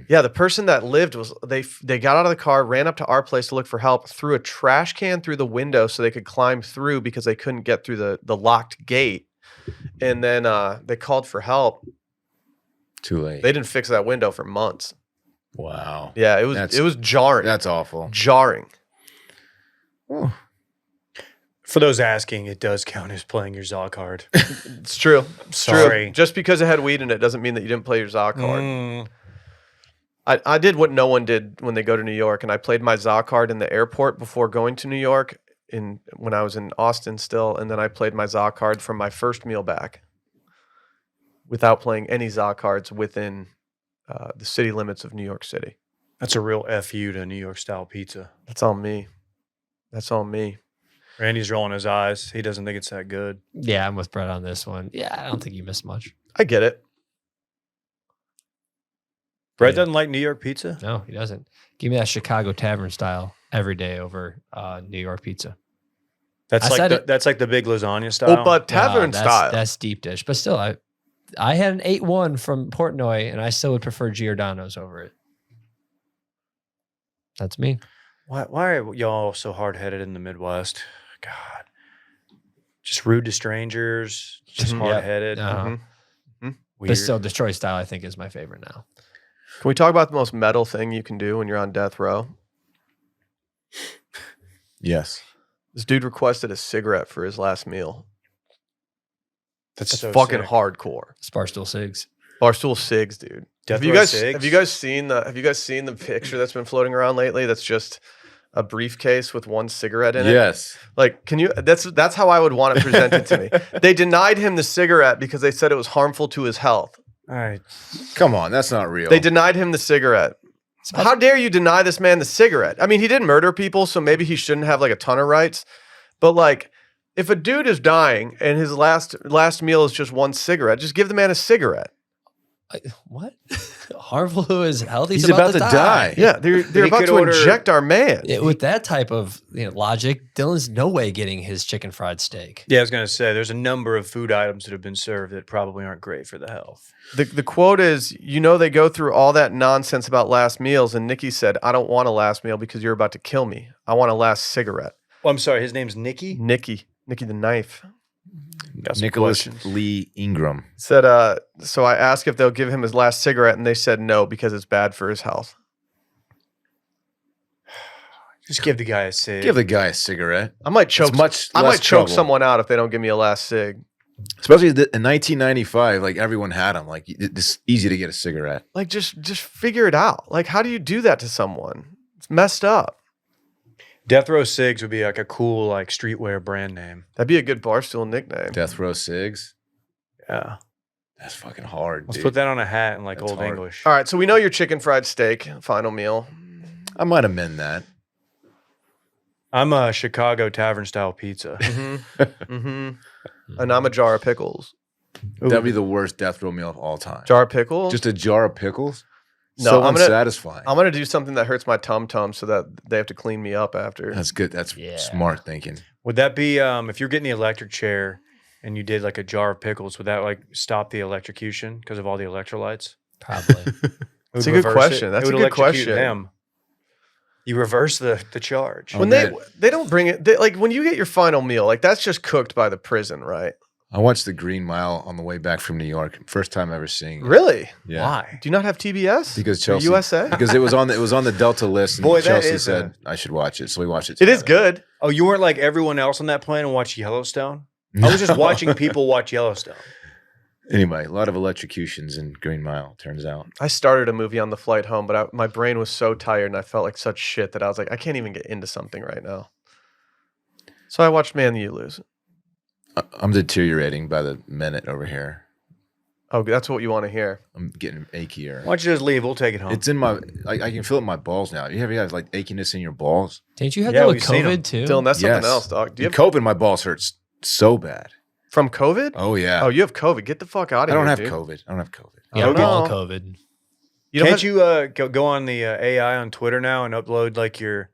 yeah, the person that lived they got out of the car, ran up to our place to look for help, threw a trash can through the window so they could climb through because they couldn't get through the locked gate. And then they called for help. Too late. They didn't fix that window for months. Wow. Yeah, it was jarring. That's awful. Jarring. For those asking, it does count as playing your Zaw card. It's true. It's Sorry. true. Just because it had weed in it doesn't mean that you didn't play your Zaw card. Mm. I did what no one did when they go to New York, and I played my Zaw card in the airport before going to New York when I was in Austin still, and then I played my Zaw card from my first meal back without playing any Zaw cards within the city limits of New York City. That's a real FU to New York style pizza. That's on me. That's on me. Randy's rolling his eyes. He doesn't think it's that good. Yeah, I'm with Brett on this one. Yeah, I don't think you missed much. I get it. Brett Yeah. doesn't like New York pizza? No, he doesn't. Give me that Chicago tavern style every day over New York pizza. That's I like said the, it. that's like the big lasagna style. Well, but tavern style. That's deep dish. But still, I had an 8-1 from Portnoy, and I still would prefer Giordano's over it. That's me. Why are y'all so hard headed in the Midwest? God, just rude to strangers, just Mhm. hard headed. Mhm. But still, Detroit style, I think, is my favorite now. Can we talk about the most metal thing you can do when you're on death row? Yes. This dude requested a cigarette for his last meal. That's so fucking sick. hardcore. Barstool Cigs. Barstool Cigs, dude. Death Have you Row guys Cigs? have you guys seen the picture that's been floating around lately? That's just a briefcase with one cigarette in it. Yes. Like, can you? That's how I would want it presented to me. They denied him the cigarette because they said it was harmful to his health. All right. Come on, that's not real. They denied him the cigarette. How dare you deny this man the cigarette? I mean, he didn't murder people, so maybe he shouldn't have like a ton of rights. But like, if a dude is dying and his last meal is just one cigarette, just give the man a cigarette. What? Harmful to his health? He's about to die. Yeah, they're he about could to order- inject our man. With that type of logic, Dillon's no way getting his chicken fried steak. Yeah, I was gonna say there's a number of food items that have been served that probably aren't great for the health. The quote is, they go through all that nonsense about last meals, and Nikki said, "I don't want a last meal because you're about to kill me. I want a last cigarette." Oh, I'm sorry. His name's Nikki. Nikki the knife. Got some Nicholas questions. Lee Ingram. Said, so I asked if they'll give him his last cigarette, and they said no because it's bad for his health. Just give the guy a cig. Give the guy a cigarette. I might choke. I less might choke trouble. someone out if they don't give me a last cig. Especially in 1995, like everyone had them. Like it's easy to get a cigarette. Like just figure it out. Like, how do you do that to someone? It's messed up. Death Row Cigs would be like a cool like streetwear brand name. That'd be a good Barstool nickname. Death Row Cigs. Yeah. That's fucking hard, Let's dude. put that on a hat in like That's old hard. English. All right, so we know your chicken fried steak final meal. I might amend that. I'm a Chicago tavern style pizza. And I'm a jar of pickles. That'd be the worst death row meal of all time. Jar of pickles? Just a jar of pickles? No, So I'm gonna- unsatisfying. I'm gonna do something that hurts my tum tum so that they have to clean me up after. That's good. That's Yeah. smart thinking. Would that be if you're getting the electric chair and you did like a jar of pickles, would that like stop the electrocution because of all the electrolytes? Probably. It would That's a good reverse question. it. That's It would a good electrocute question. Them. You reverse the charge. Oh, When man. they don't bring it, like when you get your final meal, like that's just cooked by the prison, right? I watched The Green Mile on the way back from New York. First time ever seeing it. Really? Yeah. Why? Do you not have TBS? Because Or Chelsea USA? Because it was on the Delta list and Boy, that Chelsea is said I should watch it. So we watched it. It is together. good. Oh, you weren't like everyone else on that plane and watched Yellowstone? I was just watching people watch Yellowstone. Anyway, a lot of electrocutions in Green Mile, turns out. I started a movie on the flight home, but my brain was so tired and I felt like such shit that I was like, I can't even get into something right now. So I watched Man You Lose. I'm deteriorating by the minute over here. Oh, that's what you want to hear. I'm getting achier. Why don't you just leave? We'll take it home. It's in my. I can feel it in my balls now. You ever had like achiness in your balls? Didn't you have Yeah, that with we've seen 'em. COVID too? Dylan, that's something Yes. else, dog. Do you And have COVID, my balls hurts so bad. from COVID? Oh yeah. Oh, you have COVID. Get the fuck out I of don't here, have dude. COVID. I don't have COVID. Yeah, Oh, we're all no. COVID. You don't Can't have- you go on the AI on Twitter now and upload like your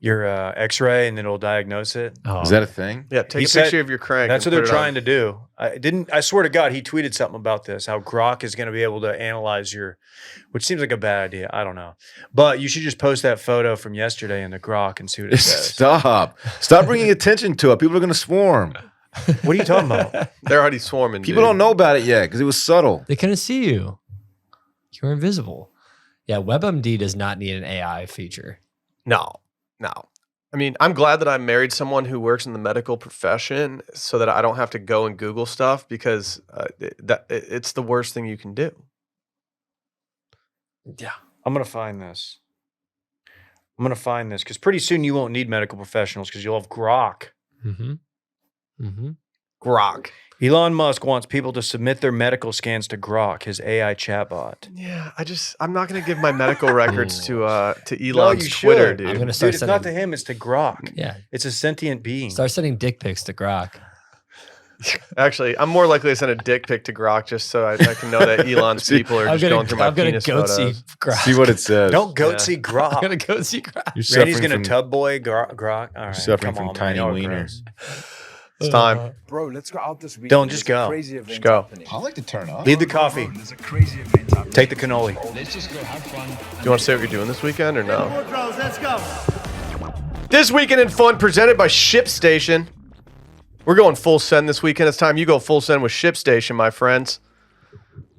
X-ray and then it'll diagnose it? Oh, Is that a thing? Yeah, take He a said- picture of your crank. That's what and they're put it on. trying to do. I swear to God, he tweeted something about this. How Grok is going to be able to analyze which seems like a bad idea. I don't know, but you should just post that photo from yesterday in the Grok and see what it says. Stop bringing attention to it. People are going to swarm. What are you talking about? They're already swarming. People dude. don't know about it yet because it was subtle. they couldn't see you. You're invisible. Yeah, WebMD does not need an AI feature. No. I mean, I'm glad that I married someone who works in the medical profession so that I don't have to go and Google stuff because it's the worst thing you can do. Yeah. I'm gonna find this. Because pretty soon you won't need medical professionals because you'll have Grok. Mm-hmm. Mm-hmm. Grok. Elon Musk wants people to submit their medical scans to Grok, his AI chatbot. Yeah, I'm not gonna give my medical records to you Elon's Twitter, should. dude. I'm gonna start Dude, it's not to sending. him, it's to Grok. Yeah, It's a sentient being. start sending dick pics to Grok. Actually, I'm more likely to send a dick pic to Grok just so I can know that Elon's people are just going through my I'm gonna penis go see photos. Grok. See what it says. Don't go Yeah. see I'm Grok. gonna go see Grok. You're Randy's suffering gonna from, tub boy Grok. All right, suffering come from on, tiny man. Y'all are wieners. gross. It's time. Bro, let's go out this weekend. Dylan, just There's a go. Crazy event Just go. happening. I like to turn off. Leave the coffee. There's a crazy event happening. Take the cannoli. Let's just go have fun. Do you want to say what you're doing this weekend or no? This weekend in fun presented by ShipStation. We're going full send this weekend. It's time you go full send with ShipStation, my friends.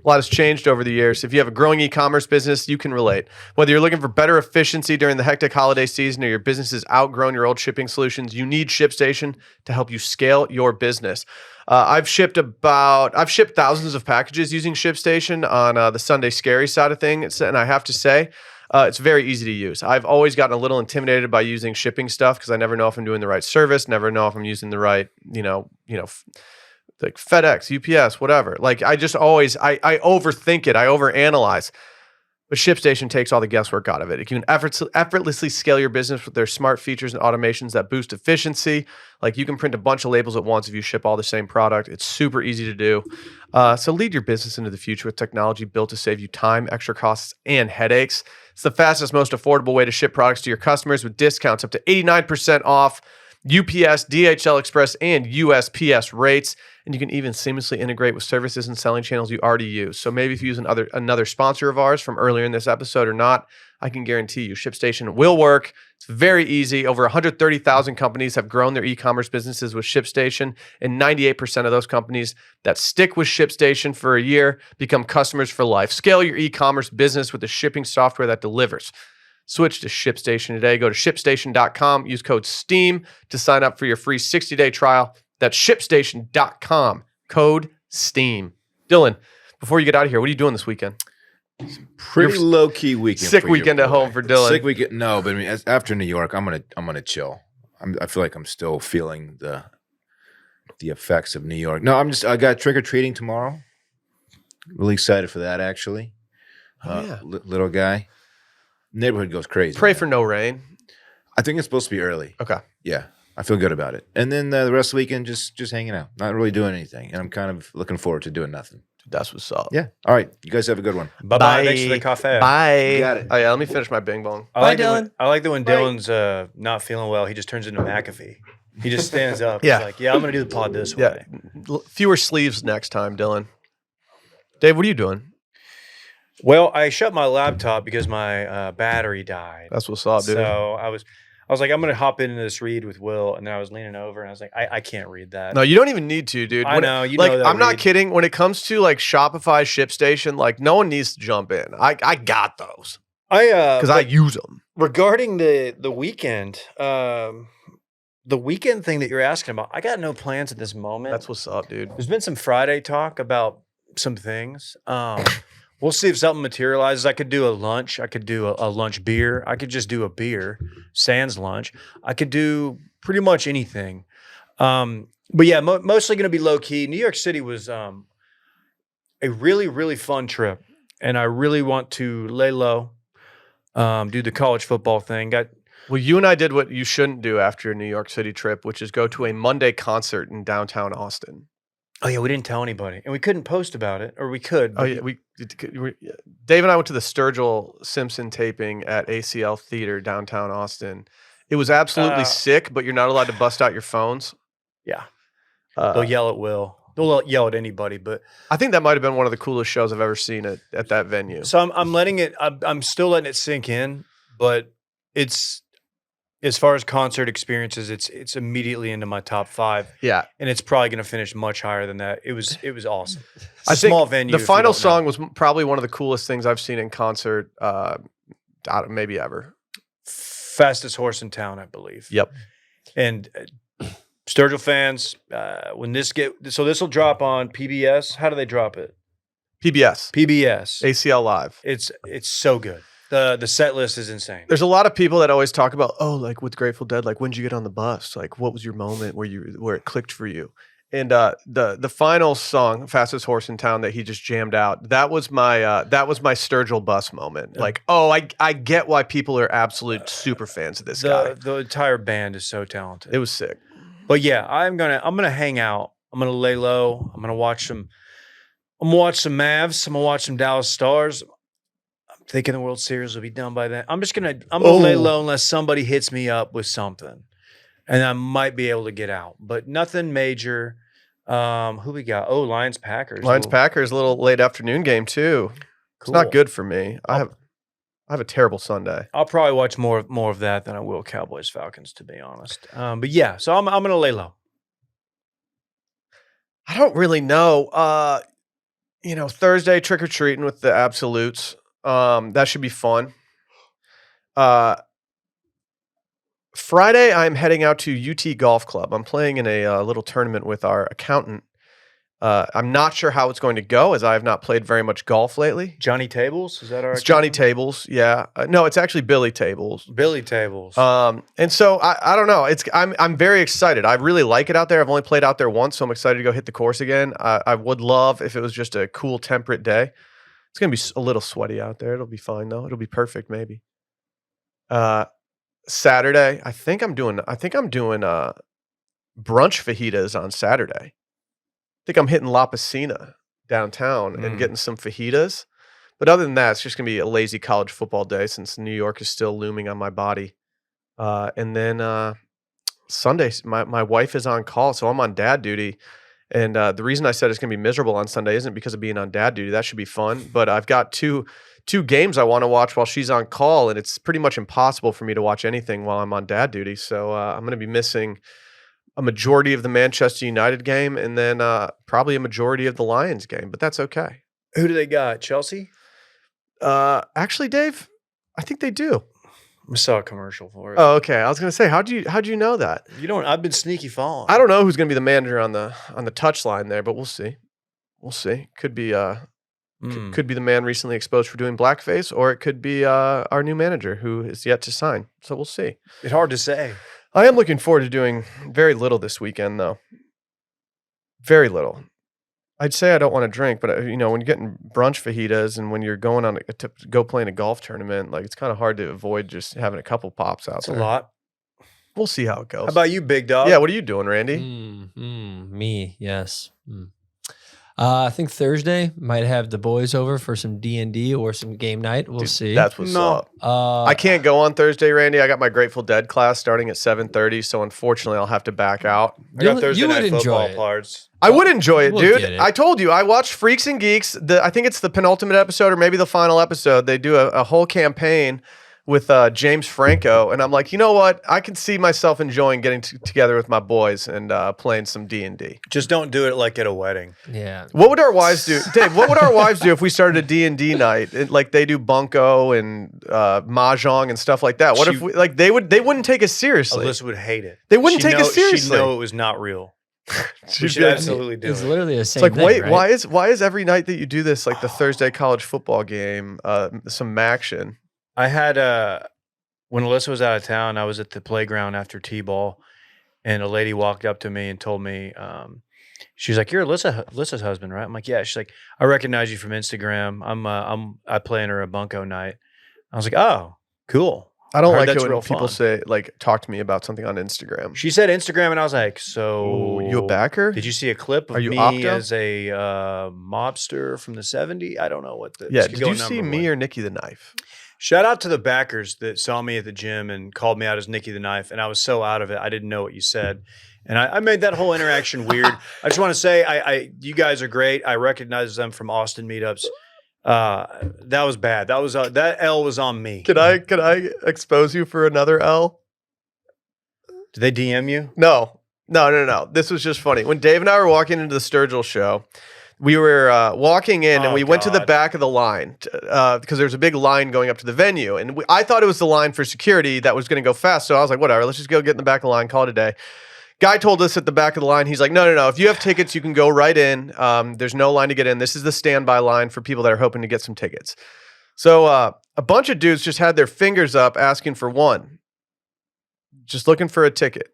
A lot has changed over the years. If you have a growing e-commerce business, you can relate. Whether you're looking for better efficiency during the hectic holiday season or your business has outgrown your old shipping solutions, you need ShipStation to help you scale your business. I've shipped thousands of packages using ShipStation on the Sunday Scary side of things, and I have to say, it's very easy to use. I've always gotten a little intimidated by using shipping stuff because I never know if I'm doing the right service, never know if I'm using the right, like FedEx, UPS, whatever. Like I just always, I overthink it. I overanalyze. But ShipStation takes all the guesswork out of it. It can effortlessly scale your business with their smart features and automations that boost efficiency. Like you can print a bunch of labels at once if you ship all the same product. It's super easy to do. So lead your business into the future with technology built to save you time, extra costs, and headaches. It's the fastest, most affordable way to ship products to your customers with discounts up to 89% off UPS, DHL Express, and USPS rates. And you can even seamlessly integrate with services and selling channels you already use. So maybe if you use another sponsor of ours from earlier in this episode or not, I can guarantee you ShipStation will work. It's very easy. Over 130,000 companies have grown their e-commerce businesses with ShipStation, and 98% of those companies that stick with ShipStation for a year become customers for life. Scale your e-commerce business with the shipping software that delivers. Switch to ShipStation today. Go to ShipStation.com. Use code STEAM to sign up for your free 60-day trial. That's ShipStation.com. Code STEAM. Dylan, before you get out of here, what are you doing this weekend? Pretty low key weekend. Sick for your weekend at boy. home for Dylan. Sick weekend. No, but I mean, after New York, I'm gonna chill. I feel like I'm still feeling the effects of New York. No, I got trick or treating tomorrow. Really excited for that, actually. Yeah. Little guy. Neighborhood goes crazy. Pray man. for no rain. I think it's supposed to be early. Okay. Yeah, I feel good about it. And then the rest of the weekend, just hanging out, not really doing anything. And I'm kind of looking forward to doing nothing. That's what's up. Yeah. All right. You guys have a good one. Bye-bye. Thanks for the coffee. Bye. Got it. Oh, yeah. Let me finish my bing bong. I like Dylan. I like that when Bye. Dylan's not feeling well, he just turns into McAfee. He just stands up. Yeah. He's like, yeah, I'm going to do the pod this Yeah. way. Fewer sleeves next time, Dylan. Dave, what are you doing? Well, I shut my laptop because my battery died. That's what's up, dude. So I was like, I'm going to hop into this read with Will. And then I was leaning over and I was like, I can't read that. No, you don't even need to, dude. I When know, you like, know that I'm not read. kidding. When it comes to like Shopify ShipStation, like no one needs to jump in. I got those because I use them. regarding the weekend, the weekend thing that you're asking about, I got no plans at this moment. That's what's up, dude. There's been some Friday talk about some things. We'll see if something materializes. I could do a lunch. I could do a lunch beer. I could just do a beer, sans lunch. I could do pretty much anything. But yeah, mostly going to be low key. New York City was a really, really fun trip. And I really want to lay low, do the college football thing. Well, you and I did what you shouldn't do after your New York City trip, which is go to a Monday concert in downtown Austin. Oh yeah, we didn't tell anybody, and we couldn't post about it, or we could. Oh yeah, Dave and I went to the Sturgill Simpson taping at ACL Theater downtown Austin. It was absolutely sick, but you're not allowed to bust out your phones. Yeah, they'll yell at Will. They'll yell at anybody, but I think that might have been one of the coolest shows I've ever seen at that venue. so I'm letting it. I'm still letting it sink in, but it's as far as concert experiences, it's immediately into my top 5. Yeah, And it's probably going to finish much higher than that. It was awesome. It's I a think small venue. the if you final don't know. song was probably one of the coolest things I've seen in concert, maybe ever. Fastest horse in town, I believe. Yep. And Sturgill fans, when this will drop on PBS. How do they drop it? PBS, PBS. ACL Live. It's so good. The set list is insane. There's a lot of people that always talk about, oh, like with Grateful Dead, like when did you get on the bus? Like what was your moment where it clicked for you? And the final song, "Fastest Horse in Town," that he just jammed out, that was my Sturgill bus moment. Like, oh, I get why people are absolute super fans of this guy. The entire band is so talented. It was sick. But yeah, I'm gonna hang out. I'm gonna lay low. I'm gonna watch some Mavs. I'm gonna watch some Dallas Stars. I'm thinking the World Series will be done by then. I'm gonna lay low unless somebody hits me up with something. And I might be able to get out, but nothing major. Who we got? Oh, Lions Packers. Packers, a little late afternoon game too. It's not good for me. I have a terrible Sunday. I'll probably watch more of that than I will Cowboys Falcons, to be honest. But yeah, so I'm gonna lay low. I don't really know. Thursday trick or treating with the Absolutes. That should be fun. Friday, I'm heading out to UT Golf Club. I'm playing in a little tournament with our accountant. I'm not sure how it's going to go, as I have not played very much golf lately. Johnny Tables, is that our? It's Johnny Tables, yeah. No, it's actually Billy Tables. Billy Tables. And so I don't know. I'm very excited. I really like it out there. I've only played out there once, so I'm excited to go hit the course again. I would love if it was just a cool, temperate day. It's gonna be a little sweaty out there. It'll be fine though. It'll be perfect, maybe. Saturday, I think I'm doing brunch fajitas on Saturday. I think I'm hitting La Piscina downtown and getting some fajitas. But other than that, it's just gonna be a lazy college football day since New York is still looming on my body. And then Sunday, my wife is on call, so I'm on dad duty. And the reason I said it's gonna be miserable on Sunday isn't because of being on dad duty. That should be fun. But I've got two games I want to watch while she's on call, and it's pretty much impossible for me to watch anything while I'm on dad duty. So I'm going to be missing a majority of the Manchester United game and then probably a majority of the Lions game, but that's okay. Who do they got? Chelsea? Actually, Dave, I think they do. I saw a commercial for it. Oh, okay. I was going to say, how'd you know that? I've been sneaky following. I don't know who's going to be the manager on the touchline there, but we'll see. Could be could be the man recently exposed for doing blackface, or it could be our new manager who is yet to sign. So we'll see. It's hard to say. I am looking forward to doing very little this weekend, though. Very little. I'd say I don't want to drink, but when you're getting brunch fajitas and when you're going to go play in a golf tournament, like it's kind of hard to avoid just having a couple pops out there. It's a lot. We'll see how it goes. How about you, big dog? Yeah, what are you doing, Randy? Me, yes. I think Thursday might have the boys over for some D&D or some game night. We'll see. That's what's up. I can't go on Thursday, Randy. I got my Grateful Dead class starting at 7:30, so unfortunately I'll have to back out. I got Thursday you night would football enjoy it. parts. I would enjoy it, We'll dude. get it. I told you, I watched Freaks and Geeks. I think it's the penultimate episode or maybe the final episode. They do a whole campaign with James Franco, and I'm like, you know what? I can see myself enjoying getting together with my boys and playing some D&D. Just don't do it like at a wedding. Yeah. What would our wives do, Dave? What would our wives do if we started a D&D night? Like they do bunko and mahjong and stuff like that. What if we they wouldn't take us seriously? Alyssa would hate it. They wouldn't take us She'd seriously. know it was not real. We should be like, absolutely do It's it. literally the It's same like, thing, wait, right? why is every night that you do this like the Thursday college football game, some action? I had when Alyssa was out of town, I was at the playground after T-ball, and a lady walked up to me and told me, she's like, "You're Alyssa's husband, right?" I'm like, "Yeah." She's like, "I recognize you from Instagram. I play in her a bunko night." I was like, "Oh, cool." I don't heard like it that's when real people fun. say talk to me about something on Instagram. She said Instagram, and I was like, "So Ooh, you a backer? Did you see a clip of Are you me Opto? as a mobster from the '70s? I don't know what the Yeah. Did you see me or Nikki the Knife? Shout out to the backers that saw me at the gym and called me out as Nicky the Knife, and I was so out of it, I didn't know what you said, and I made that whole interaction weird. I just want to say, you guys are great. I recognize them from Austin meetups. That was bad. That L was on me. Can I expose you for another L? Did they DM you? No. This was just funny. When Dave and I were walking into the Sturgill show, we were walking in and we went to the back of the line because there was a big line going up to the venue. And I thought it was the line for security that was going to go fast. So I was like, whatever, let's just go get in the back of the line, call it a day. Guy told us at the back of the line, he's like, no. If you have tickets, you can go right in. There's no line to get in. This is the standby line for people that are hoping to get some tickets. So a bunch of dudes just had their fingers up asking for one. Just looking for a ticket.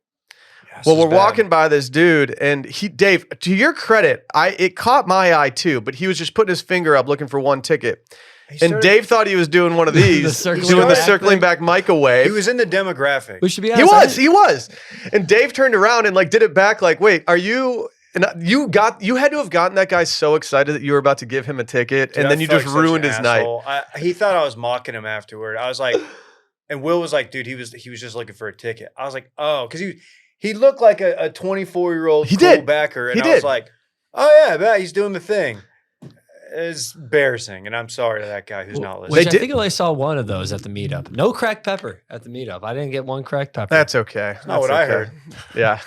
Well, we're walking by this dude, and Dave, to your credit, it caught my eye too, but he was just putting his finger up looking for one ticket. And Dave thought he was doing one of these, doing the circling back microwave. He was in the demographic. We should be. He was. And Dave turned around and like did it back. Like, wait, are you? And you had to have gotten that guy so excited that you were about to give him a ticket, Dude, and then you just ruined his night. He thought I was mocking him afterward. I was like, and Will was like, dude, he was just looking for a ticket. I was like, oh, because he looked like a 24-year-old cool backer, and I was like, oh yeah, I bet he's doing the thing. It's embarrassing, and I'm sorry to that guy who's not listening. I think I only saw one of those at the meetup. No cracked pepper at the meetup. I didn't get one cracked pepper. That's okay. That's not what I heard. Yeah.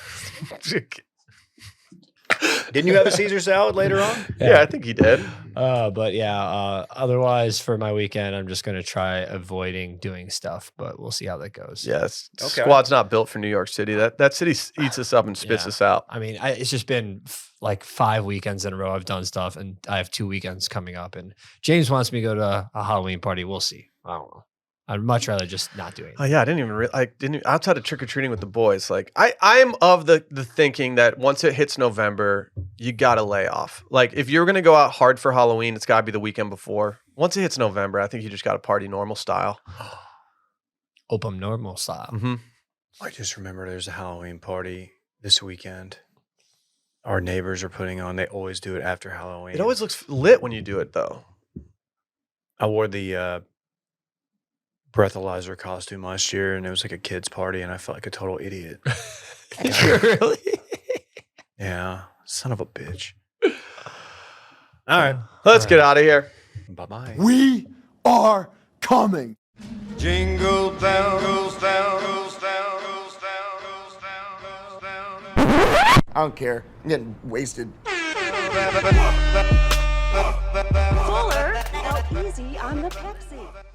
Didn't you have a Caesar salad later on? Yeah, I think he did. But yeah, otherwise for my weekend, I'm just going to try avoiding doing stuff, but we'll see how that goes. Yes. Okay. Squad's not built for New York City. That city eats us up and spits us out. I mean, it's just been like 5 weekends in a row I've done stuff, and I have 2 weekends coming up, and James wants me to go to a Halloween party. We'll see. I don't know. I'd much rather just not do anything. Oh yeah, I didn't outside of trick or treating with the boys. Like I'm of the thinking that once it hits November, you gotta lay off. Like if you're gonna go out hard for Halloween, it's gotta be the weekend before. Once it hits November, I think you just gotta party normal style. Open normal style. Mm-hmm. I just remember there's a Halloween party this weekend. Our neighbors are putting on. They always do it after Halloween. It always looks lit when you do it, though. I wore the breathalyzer costume last year, and it was like a kid's party, and I felt like a total idiot. Really? Yeah, son of a bitch. All right, let's get out of here. Bye-bye. We are coming. Jingle bells, goes down, goes down, goes down, goes down, goes down. I don't care. I'm getting wasted. Fuller, now easy on the Pepsi.